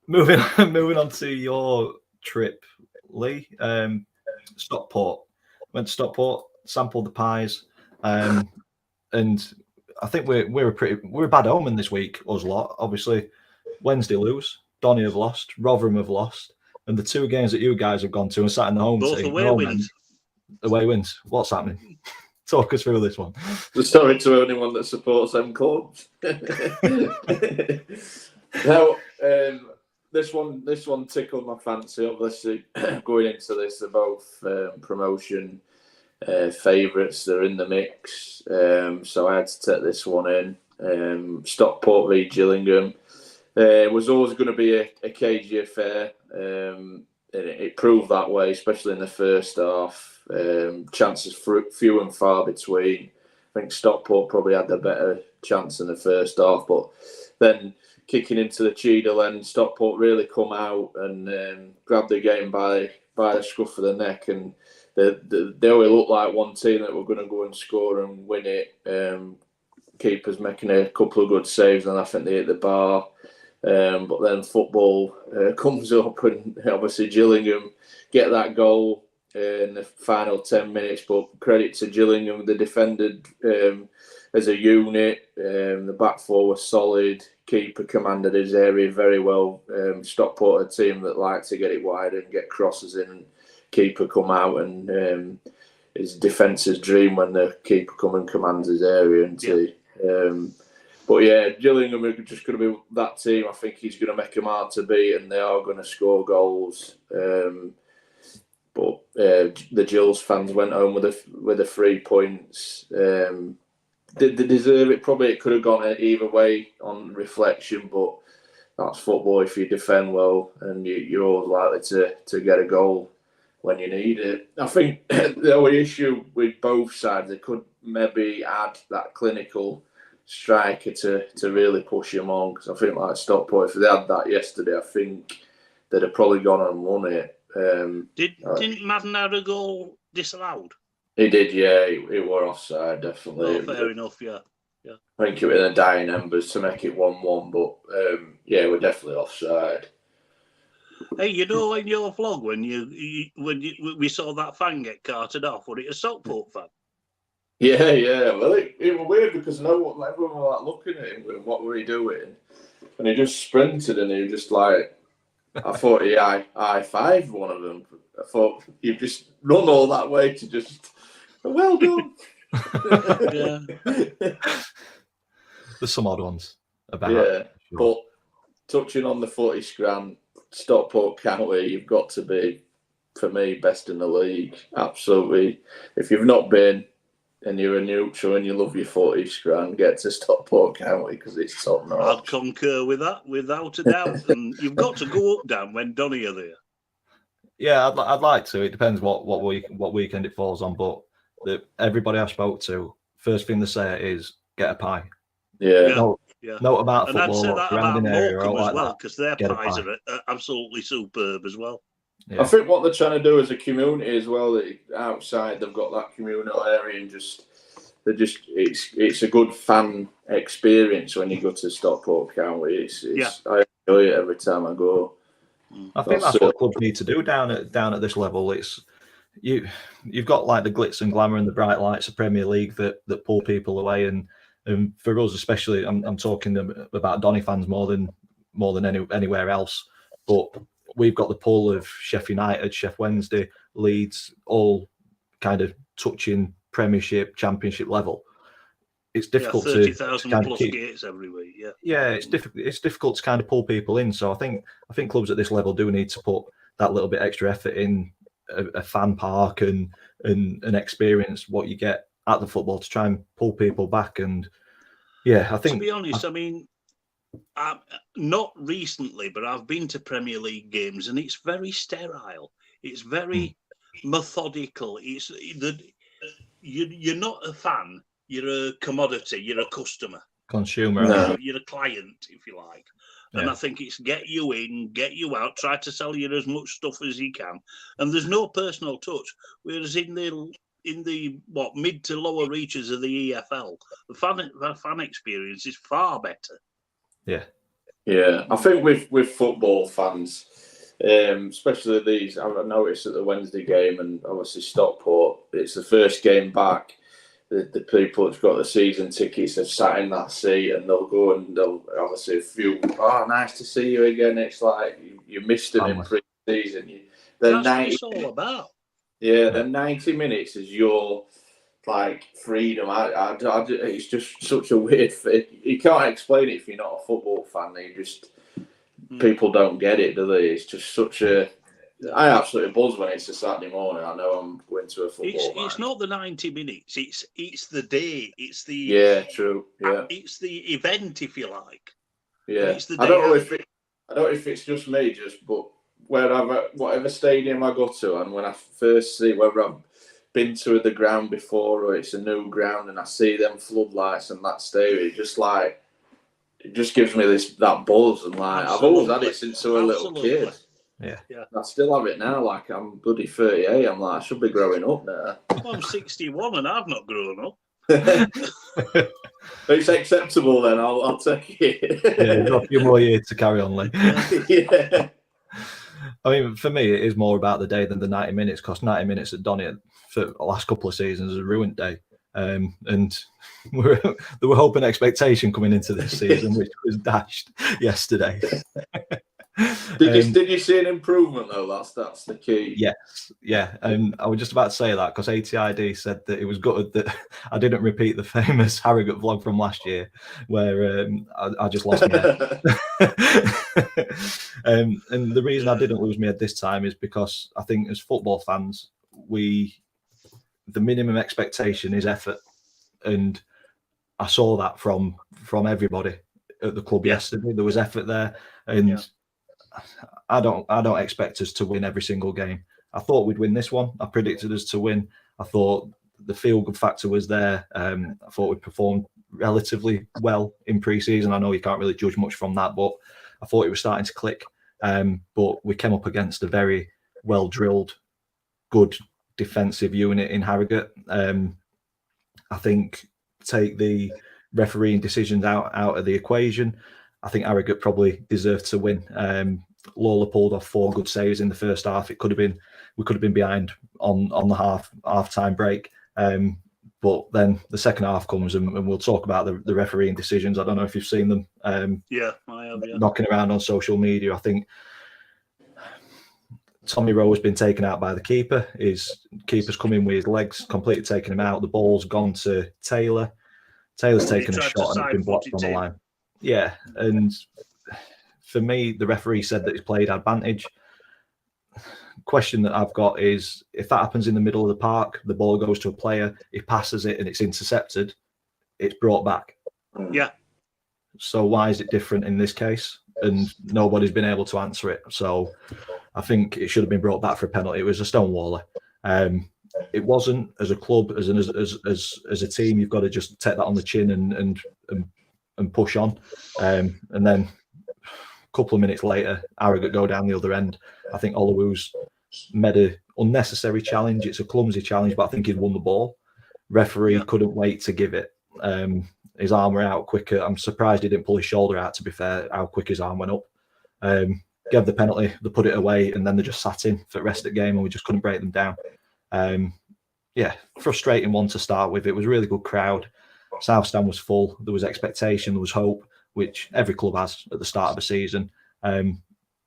Moving on to your trip, Lee. Stockport. Went to Stockport, sampled the pies, and I think we're a bad omen this week, us lot. Obviously, Wednesday lose, Donny have lost, Rotherham have lost, and the two games that you guys have gone to and sat in the home both team. Away wins. Away wins. What's happening? Talk us through this one. Sorry to anyone that supports them clubs. Now, this one tickled my fancy. Obviously, going into this, they're both promotion favourites. They're in the mix, so I had to take this one in. Stockport v Gillingham. It was always going to be a cagey affair. It proved that way, especially in the first half. Chances few and far between. I think Stockport probably had the better chance in the first half, but then kicking into the Cheadle end, Stockport really come out and grabbed the game by the scruff of the neck, and they only looked like one team that were going to go and score and win it. keepers making a couple of good saves, and I think they hit the bar. But then football comes up, and obviously Gillingham get that goal in the final 10 minutes. But credit to Gillingham, they defended as a unit. The back four was solid. Keeper commanded his area very well. Stockport, a team that like to get it wide and get crosses in, and keeper come out, and his defence's dream when the keeper come and commands his area. And but yeah, Gillingham are just going to be that team. I think he's going to make them hard to beat, and they are going to score goals. But the Gills fans went home with the 3 points. They deserve it. Probably it could have gone either way on reflection, but that's football. If you defend well, and you're always likely to get a goal when you need it. I think the only issue with both sides, they could maybe add that clinical striker to really push him on, because I think like Stockport, if they had that yesterday, I think they'd have probably gone and won it. Didn't Madden have a goal disallowed? He did, yeah. It were offside, definitely. Oh, fair enough, yeah. I think it was in the dying embers to make it 1-1, but yeah, we're definitely offside. Hey, you know, in your vlog when we saw that fan get carted off, was it a Stockport fan? Yeah. Well, it was weird because everyone were like looking at him, going, what were he doing? And he just sprinted, and he was just like, I thought he high-fived one of them. I thought you've just run all that way to just, well done. Yeah. There's some odd ones about. Yeah, sure. But touching on the footy grand, Stockport County, you've got to be, for me, best in the league. Absolutely. If you've not been, and you're a neutral and you love your footy grand, get to Stockport County because it's top notch. I'd concur with that, without a doubt. And you've got to go up, Dan, when Donny are there. Yeah, I'd like to. It depends what weekend it falls on, but everybody I spoke to, first thing they say is get a pie. Yeah. No about and I'd football, say that about surrounding area, Morecambe all as like well, that. because their Get a pies pie. are absolutely superb as well. Yeah. I think what they're trying to do as a community as well, that outside they've got that communal area, and it's a good fan experience when you go to Stockport County. I enjoy it every time I go. I think that's what clubs need to do down at this level. It's you've got like the glitz and glamour and the bright lights of Premier League that pull people away, and for us especially, I'm talking about Donny fans more than anywhere else. But we've got the pull of Sheffield United, Sheffield Wednesday, Leeds, all kind of touching Premiership, Championship level. It's difficult 30,000 to plus gates every week. Yeah, it's difficult to kind of pull people in. So I think clubs at this level do need to put that little bit extra effort in a fan park and experience what you get at the football to try and pull people back. And yeah, I think, to be honest, I mean, not recently, but I've been to Premier League games, and it's very sterile. It's very methodical. It's you're not a fan. You're a commodity. You're a customer. Consumer. No. You're a client, if you like. Yeah. And I think it's get you in, get you out, try to sell you as much stuff as you can. And there's no personal touch. Whereas in the mid to lower reaches of the EFL, the fan experience is far better. Yeah. Yeah, I think with football fans, especially these, I've noticed at the Wednesday game and obviously Stockport, it's the first game back. The people that's got the season tickets have sat in that seat, and they'll go and they'll obviously feel, nice to see you again. It's like you missed them in pre-season. That's what it's all about. Yeah, the 90 minutes is your freedom. It's just such a weird thing. You can't explain it if you're not a football fan. People don't get it, do they? It's just such a. I absolutely buzz when it's a Saturday morning. I know I'm going to a football match. It's not the 90 minutes. It's the day. It's the true. Yeah, it's the event, if you like. Yeah, it's the day I don't know if it's just me, but whatever stadium I go to, and when I first see whether I've been to the ground before or it's a new ground, and I see them floodlights and that stadium, it just gives me that buzz, and I've always had it since I was a little kid. Yeah. I still have it now. I'm bloody 38. I'm I should be growing up now. I'm 61 and I've not grown up. It's acceptable then. I'll take it. Yeah, you've got a few more years to carry on, Lee. Yeah. I mean, for me, it is more about the day than the 90 minutes, because 90 minutes at Donny for the last couple of seasons is a ruined day. And there were hope and expectation coming into this season, which was dashed yesterday. Did you see an improvement though? That's the key. Yes, yeah, and I was just about to say that because ATID said that it was gutted that I didn't repeat the famous Harrogate vlog from last year, where I just lost my head. And the reason I didn't lose my head this time is because I think as football fans, the minimum expectation is effort, and I saw that from everybody at the club yesterday. There was effort there, and I don't expect us to win every single game. I thought we'd win this one. I predicted us to win. I thought the feel-good factor was there. I thought we performed relatively well in pre-season. I know you can't really judge much from that, but I thought it was starting to click. But we came up against a very well-drilled, good defensive unit in Harrogate. I think take the refereeing decisions out of the equation, I think Harrogate probably deserved to win. Lawler pulled off 4 good saves in the first half. We could have been behind on the half-time break. But then the second half comes, and we'll talk about the refereeing decisions. I don't know if you've seen them. Yeah, I have. Yeah. Knocking around on social media. I think Tommy Rowe has been taken out by the keeper. His keeper's come in with his legs, completely taken him out. The ball's gone to Taylor. Taylor's taken a shot and it's been blocked on the line. Yeah, and for me, the referee said that he's played advantage. Question that I've got is, if that happens in the middle of the park, the ball goes to a player, he passes it and it's intercepted, it's brought back. Yeah. So why is it different in this case? And nobody's been able to answer it. So I think it should have been brought back for a penalty. It was a stonewaller. It wasn't. As a club, as a team, you've got to just take that on the chin and push on. And then a couple of minutes later, Harrogate go down the other end. I think Olawu's made an unnecessary challenge. It's a clumsy challenge, but I think he'd won the ball. Referee couldn't wait to give it. His arm were out quicker. I'm surprised he didn't pull his shoulder out, to be fair, how quick his arm went up. Gave the penalty, they put it away, and then they just sat in for the rest of the game, and we just couldn't break them down. Frustrating one to start with. It was a really good crowd. South Stand was full. There was expectation, there was hope, which every club has at the start of a season.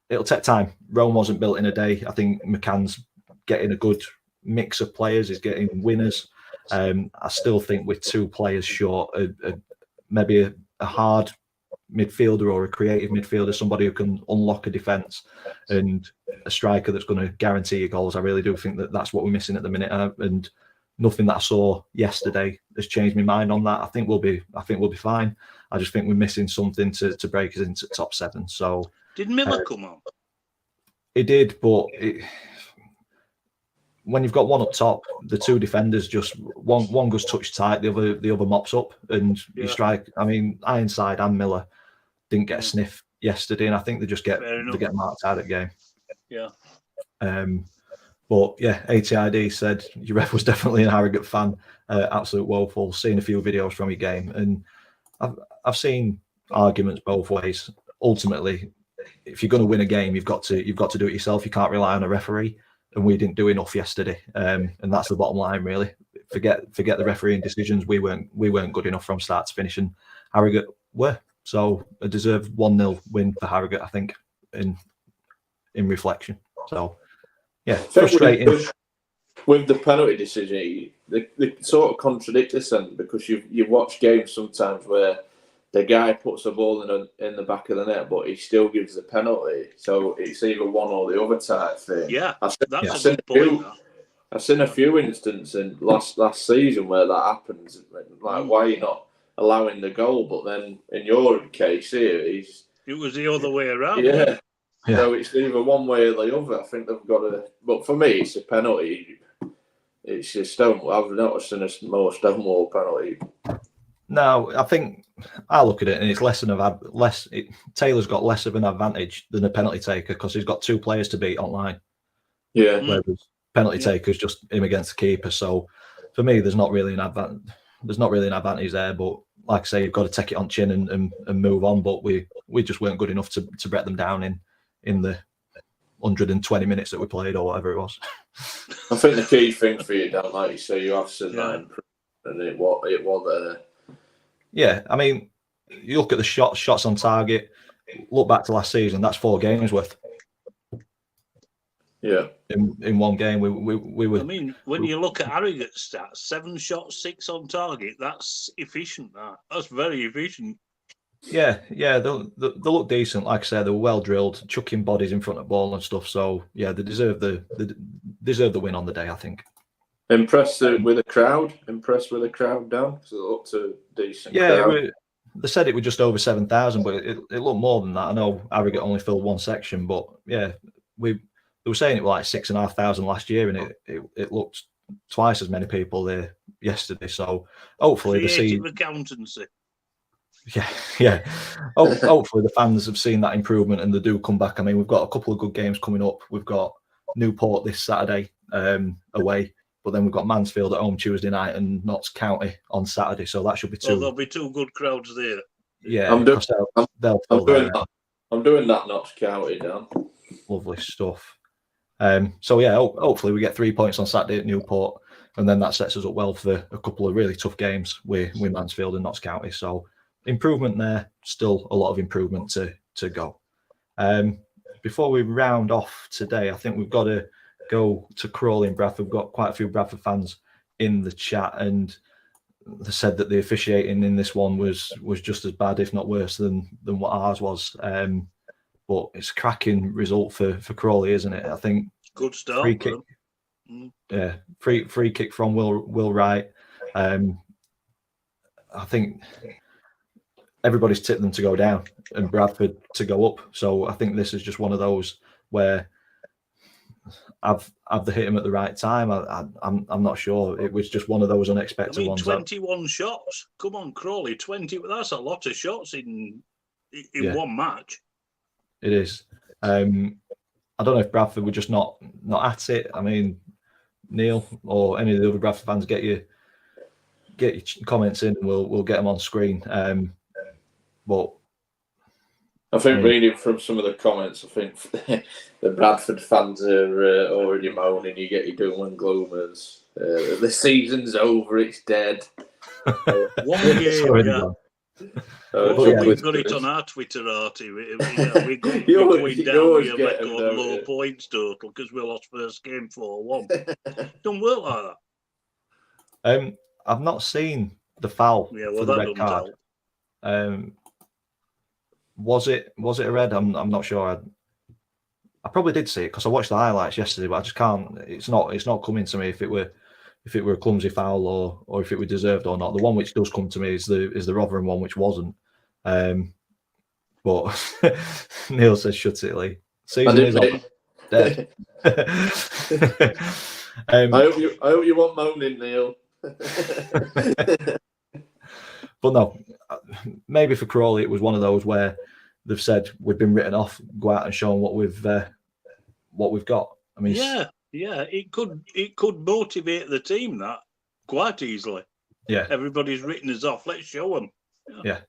It'll take time. Rome wasn't built in a day. I think McCann's getting a good mix of players. He's getting winners. I still think with 2 players short, maybe a hard midfielder or a creative midfielder, somebody who can unlock a defence, and a striker that's going to guarantee you goals. I really do think that that's what we're missing at the minute, and nothing that I saw yesterday has changed my mind on that. I think we'll be fine. I just think we're missing something to break us into top 7. So did Miller come on? He did, but when you've got one up top, the 2 defenders just one goes touch tight, the other mops up, and you strike. I mean, Ironside and Miller didn't get a sniff yesterday, and I think they get marked out at game. Yeah. But yeah, ATID said your ref was definitely an Harrogate fan, absolute woeful. Seen a few videos from your game, and I've seen arguments both ways. Ultimately, if you're going to win a game, you've got to do it yourself. You can't rely on a referee, and we didn't do enough yesterday. And that's the bottom line, really. Forget the refereeing decisions. We weren't good enough from start to finish, and Harrogate were. So a deserved 1-0 win for Harrogate, I think, in reflection. So yeah, frustrating. With the penalty decision, they sort of contradict this, and because you watch games sometimes where the guy puts the ball in the back of the net, but he still gives the penalty. So it's either one or the other type thing. Yeah, that's a good point. I've seen a few instances last season where that happens. Like, why are you not allowing the goal? But then in your case here, it was the other way around. Yeah. So it's either one way or the other. I think they've got to. But for me, it's a penalty. It's a stone. I've noticed a more stonewall penalty. No, I think I look at it and it's Taylor's got less of an advantage than a penalty taker because he's got 2 players to beat online. Yeah. Whereas penalty taker's just him against the keeper. So for me, there's not really an advantage there. But like I say, you've got to take it on chin and move on. But we just weren't good enough to break them down in the 120 minutes that we played or whatever it was. I think the key thing for you, Dan, like you say, you have seen Yeah. that improvement, and it was Yeah, I mean, you look at the shots on target. Look back to last season. That's 4 games worth. Yeah. In one game, we were. I mean, when you look at Harrogate stats, 7 shots, 6 on target. That's efficient. That's very efficient. Yeah, they look decent. Like I said, they were well drilled, chucking bodies in front of the ball and stuff. So yeah, they deserve the win on the day, I think. Impressed with the crowd. Impressed with the crowd, Dan. So it looked a decent crowd. They said it was just over 7,000, but it looked more than that. I know Harrogate only filled one section, but yeah, they were saying it was like 6,500 last year, and it looked twice as many people there yesterday. So hopefully Creative accountancy. Yeah. Hopefully the fans have seen that improvement and they do come back. I mean, we've got a couple of good games coming up. We've got Newport this Saturday away, but then we've got Mansfield at home Tuesday night and Notts County on Saturday. So that should be 2. There'll be 2 good crowds there. Yeah, I'm doing that Notts County, Dan. Lovely stuff. So yeah, hopefully we get 3 points on Saturday at Newport, and then that sets us up well for a couple of really tough games with Mansfield and Notts County. So improvement there, still a lot of improvement to go. Before we round off today, I think we've got to go to Crawley and Bradford. We've got quite a few Bradford fans in the chat, and they said that the officiating in this one was just as bad, if not worse, than what ours was. But it's a cracking result for Crawley, isn't it? I think good start. Free kick, yeah, free kick from Will Wright. I think everybody's tipped them to go down and Bradford to go up. So I think this is just one of those where I've hit him at the right time. I'm not sure. It was just one of those unexpected ones. 21 shots. Come on, Crawley, 20. That's a lot of shots in one match. It is. I don't know if Bradford were just not at it. I mean, Neil or any of the other Bradford fans, get your comments in, and we'll get them on screen. But I think reading from some of the comments, I think the Bradford fans are already moaning. You get your doom and gloomers. The season's over. It's dead. One game. We've got it on our Twitter, Artie. We're going down with a record low points total because we lost first game 4-1. Don't work like that. I've not seen the foul for the red card. Was it a red? I'm not sure. I probably did see it because I watched the highlights yesterday, but I just can't. It's not coming to me if it were a clumsy foul or if it were deserved or not. The one which does come to me is the Rotherham one, which wasn't. But Neil says, "Shut it, Lee." Season is on. Dead. I hope you want moaning, Neil. But no, maybe for Crawley it was one of those where they've said we've been written off. Go out and show them what we've got. I mean, yeah, it could motivate the team that quite easily. Yeah, everybody's written us off. Let's show them. Yeah.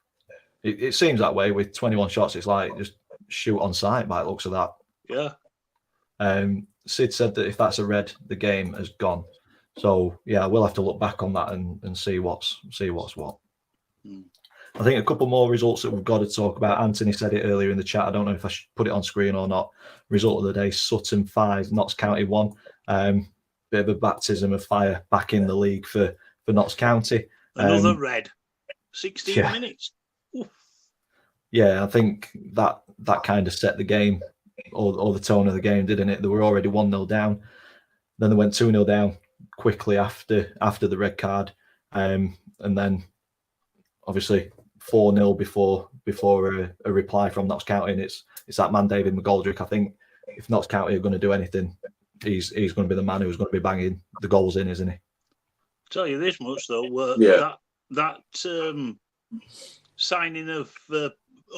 It seems that way with 21 shots. It's like just shoot on sight by the looks of that. Yeah. Sid said that if that's a red, the game has gone. So yeah, we'll have to look back on that and see what's what. I think a couple more results that we've got to talk about. Anthony said it earlier in the chat. I don't know if I should put it on screen or not. Result of the day: Sutton 5, Notts County 1. Bit of a baptism of fire back in the league for Notts County. Another red. 16 minutes. Oof. Yeah, I think that kind of set the game or the tone of the game, didn't it? They were already 1-0 down. Then they went 2-0 down quickly after the red card. And then obviously 4-0 before a reply from Notts County. And it's that man David McGoldrick. I think if Notts County are going to do anything, he's going to be the man who's going to be banging the goals in, isn't he? Tell you this much though, that signing of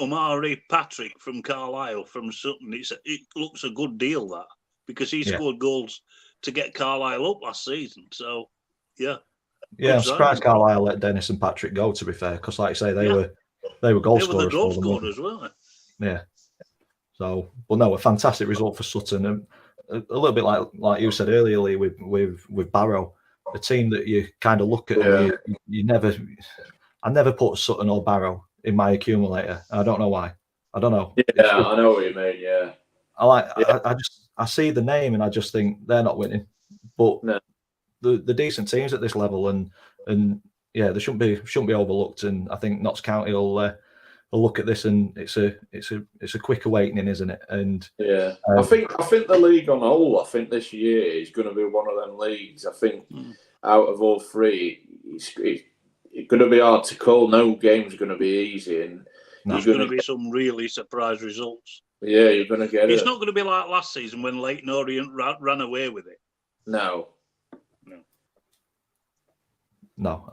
Omari Patrick from Carlisle from Sutton, it looks a good deal, that, because he scored goals to get Carlisle up last season. So yeah, Yeah, I'm Good surprised signing. Carlisle let Dennis and Patrick go. To be fair, because like I say, they Yeah. were goal They were the scorers goal for them. weren't scorers, weren't they? Yeah. So, but no, a fantastic result for Sutton. A little bit like you said earlier, Lee, with Barrow, a team that you kind of look at and you never. I never put Sutton or Barrow in my accumulator. I don't know why. I don't know. Yeah, I know what you mean. Yeah, I see the name and I just think they're not winning. But No. the decent teams at this level and yeah, they shouldn't be overlooked. And I think Notts County will look at this and it's a quick awakening, isn't it? And yeah, I think the league on whole, I think this year is going to be one of them leagues. I think out of all three, it's going to be hard to call. No game's going to be easy, and There's going to be some really surprise results. Yeah, you're going to get it. It's not going to be like last season when Leighton Orient ran away with it. No,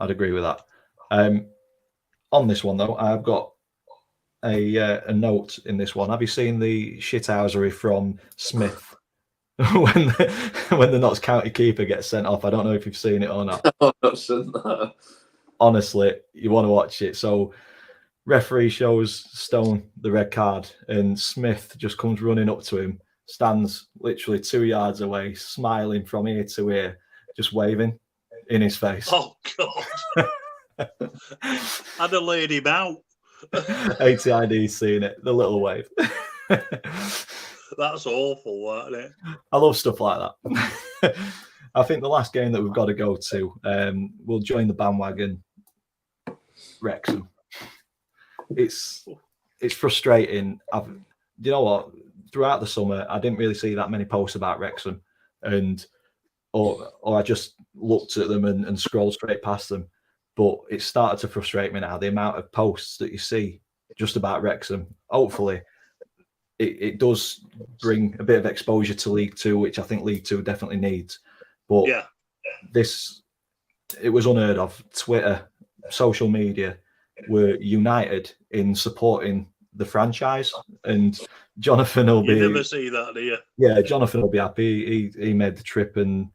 I'd agree with that. On this one though, I've got a note in this one. Have you seen the shithousery from Smith when the Notts County keeper gets sent off? I don't know if you've seen it or not. I've not seen that. Honestly, you want to watch it. So referee shows Stone the red card and Smith just comes running up to him, stands literally 2 yards away, smiling from ear to ear, just waving in his face. Oh, God. I'd have laid him out. ATID's seen it, the little wave. That's awful, isn't it? I love stuff like that. I think the last game that we've got to go to, we'll join the bandwagon, Wrexham. It's frustrating. You know what? Throughout the summer, I didn't really see that many posts about Wrexham, or I just looked at them and scrolled straight past them. But it started to frustrate me now, the amount of posts that you see just about Wrexham. Hopefully, it does bring a bit of exposure to League Two, which I think League Two definitely needs. But yeah, it was unheard of. Twitter, social media were united in supporting the franchise, and Jonathan will be. You never see that, do you? Yeah, Jonathan will be happy. He made the trip, and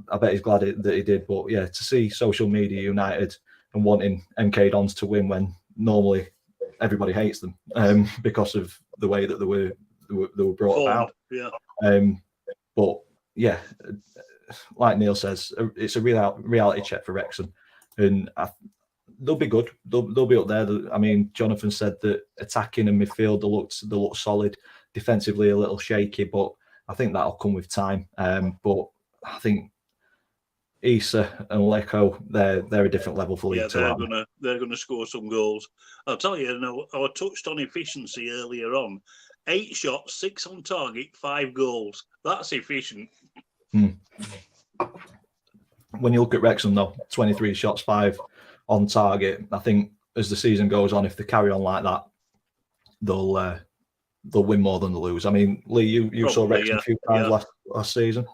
I bet he's glad that he did. But yeah, to see social media united and wanting MK Dons to win when normally everybody hates them because of the way that they were brought about. Yeah. But yeah, like Neil says, it's a reality check for Wrexham, and they'll be good. They'll be up there. I mean, Jonathan said that attacking and midfield they look solid. Defensively, a little shaky, but I think that'll come with time. But I think Issa and Leko, they're a different level for League Two. They're gonna score some goals. I'll tell you, I touched on efficiency earlier on. 8 shots, 6 on target, 5 goals. That's efficient. When you look at Wrexham, though, 23 shots, 5 on target. I think as the season goes on, if they carry on like that, they'll win more than they lose. I mean, Lee, you saw Wrexham a few times last season.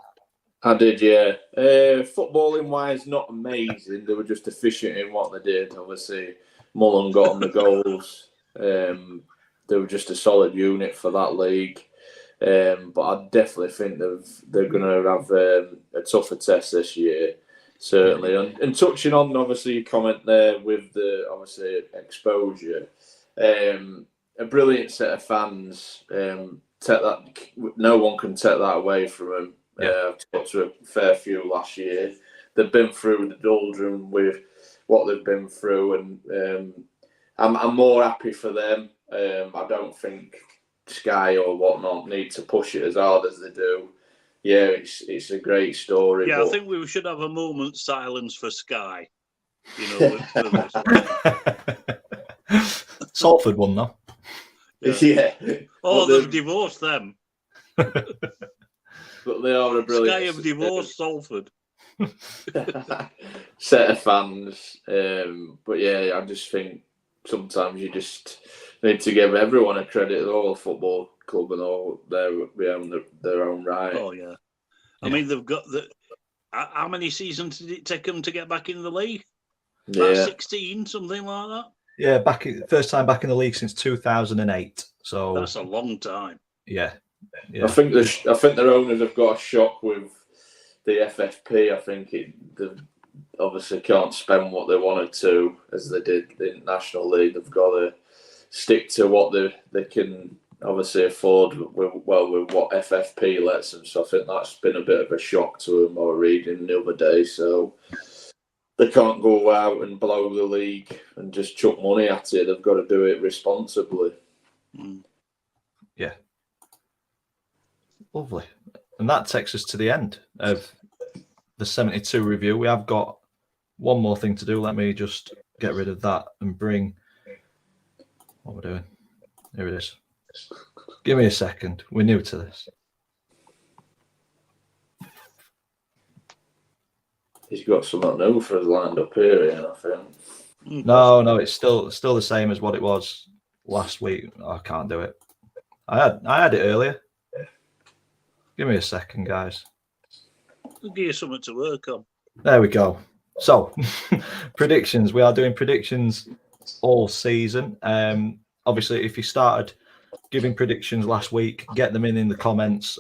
I did, yeah. Footballing wise, not amazing. They were just efficient in what they did. Obviously, Mullen got on the goals. They were just a solid unit for that league. But I definitely think they're going to have a tougher test this year, certainly. And touching on, obviously, your comment there with the, obviously, exposure. A brilliant set of fans. No one can take that away from them. I've talked to a fair few last year. They've been through the doldrum with what they've been through, and I'm more happy for them. I don't think Sky or whatnot need to push it as hard as they do. Yeah, it's a great story. Yeah, I think we should have a moment's silence for Sky. You know, Salford won though. Yeah. Oh, they've divorced them. But they are a brilliant. Sky have divorced Salford. Set of fans. But yeah, I just think sometimes you just need to give everyone a credit, the whole football club and all their own right. Oh yeah. I mean, they've got how many seasons did it take them to get back in the league? About 16, something like that. Yeah, first time back in the league since 2008. So that's a long time. Yeah. I think their owners have got a shock with the FFP. I think obviously can't spend what they wanted to, as they did in National League. They've got to stick to what they can obviously afford with what FFP lets them. So I think that's been a bit of a shock to them. I was reading the other day, so they can't go out and blow the league and just chuck money at it. They've got to do it responsibly. Yeah. Lovely. And that takes us to the end of the 72 review. We have got one more thing to do. Let me just get rid of that and bring what we're doing. Here it is. Give me a second. We're new to this. He's got something new for us lined up here, Ian, I think. No, it's still the same as what it was last week. I can't do it. I had it earlier. Give me a second, guys. We'll give you something to work on. There we go. So, predictions. We are doing predictions all season. Obviously, if you started giving predictions last week, get them in the comments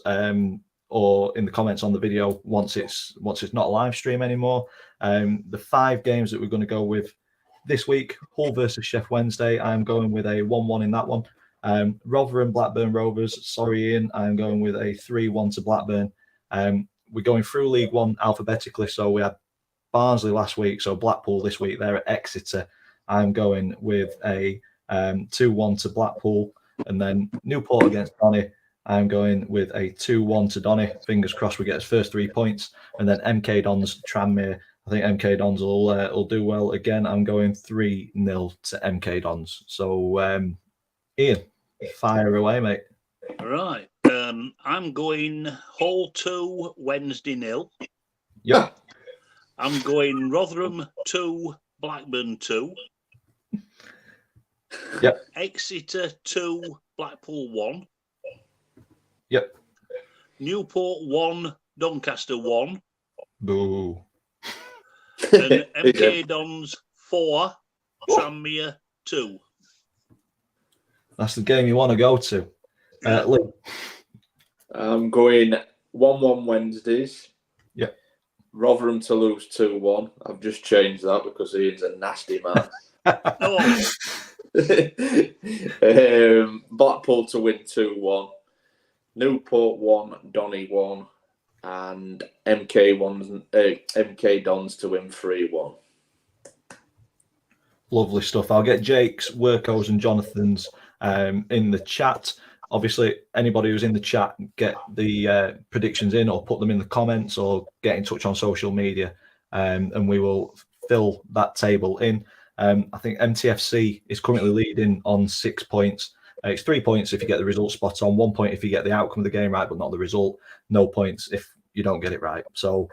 or in the comments on the video once it's not a live stream anymore. The 5 games that we're going to go with this week: Hull versus Sheff Wednesday. I'm going with a 1-1 in that one. Rotherham Blackburn Rovers. Sorry, Ian. I'm going with a 3-1 to Blackburn. We're going through League One alphabetically. So we had Barnsley last week. So Blackpool this week. They're at Exeter. I'm going with a 2-1 to Blackpool. And then Newport against Donny. I'm going with a 2-1 to Donny. Fingers crossed we get his first 3 points. And then MK Dons Tranmere. I think MK Dons will do well again. I'm going 3-0 to MK Dons. So, Ian, fire away, mate. All right. I'm going Hull 2, Wednesday 0. Yeah. I'm going Rotherham 2, Blackburn 2. Yep. Exeter 2, Blackpool 1. Yep. Newport 1, Doncaster 1. Boo. And MK Dons 4, Tranmere 2. That's the game you want to go to. Lee. I'm going 1-1 Wednesdays. Yep. Rotherham to lose 2-1. I've just changed that because Ian's a nasty man. Blackpool to win 2-1. Newport 1, Donny 1. And MK Dons to win 3-1. Lovely stuff. I'll get Jake's, Worko's and Jonathan's in the chat. Obviously, anybody who's in the chat, get the predictions in or put them in the comments or get in touch on social media and we will fill that table in. I think MTFC is currently leading on 6 points. It's 3 points if you get the result spot on, 1 point if you get the outcome of the game right, but not the result. No points if you don't get it right. So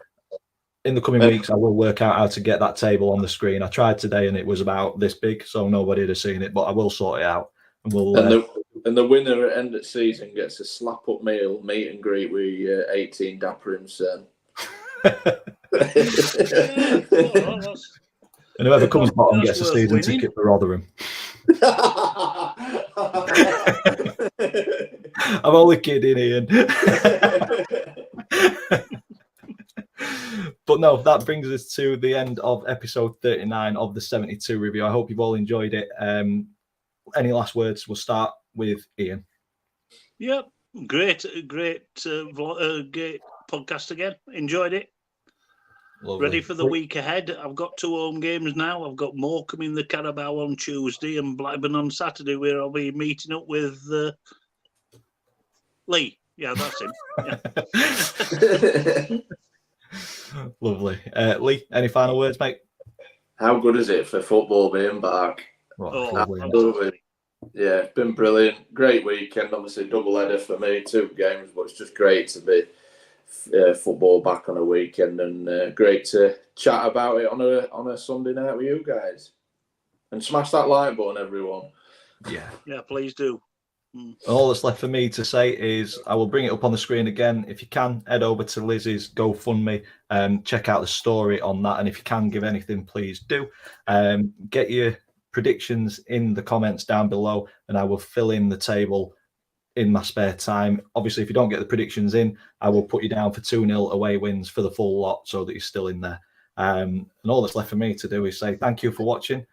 in the coming weeks, I will work out how to get that table on the screen. I tried today and it was about this big, so nobody had seen it, but I will sort it out. And the winner at end of season gets a slap up meal, meet and greet with 18 Dapper himself. And whoever comes bottom gets a season ticket for Rotherham. I'm only kidding, Ian. But no, that brings us to the end of episode 39 of the 72 review. I hope you've all enjoyed it. Any last words? We'll start with Ian. Yep, great podcast again. Enjoyed it. Lovely. Ready for the week ahead. I've got 2 home games now. I've got Morecambe in the Carabao on Tuesday and Blackburn on Saturday, where I'll be meeting up with Lee. Yeah, that's him. Yeah. Lovely. Lee, any final words, mate? How good is it for football being back? Absolutely. Yeah, it's been brilliant. Great weekend. Obviously, double header for me, 2 games, but it's just great to be football back on a weekend and great to chat about it on a Sunday night with you guys. And smash that like button, everyone. Yeah, please do. All that's left for me to say is I will bring it up on the screen again. If you can, head over to Lizzie's GoFundMe and check out the story on that. And if you can give anything, please do. Get your predictions in the comments down below and I will fill in the table in my spare time. Obviously, if you don't get the predictions in, I will put you down for 2-0 away wins for the full lot so that you're still in there. And all that's left for me to do is say thank you for watching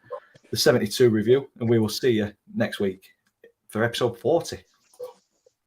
the 72 review, and we will see you next week for episode 40.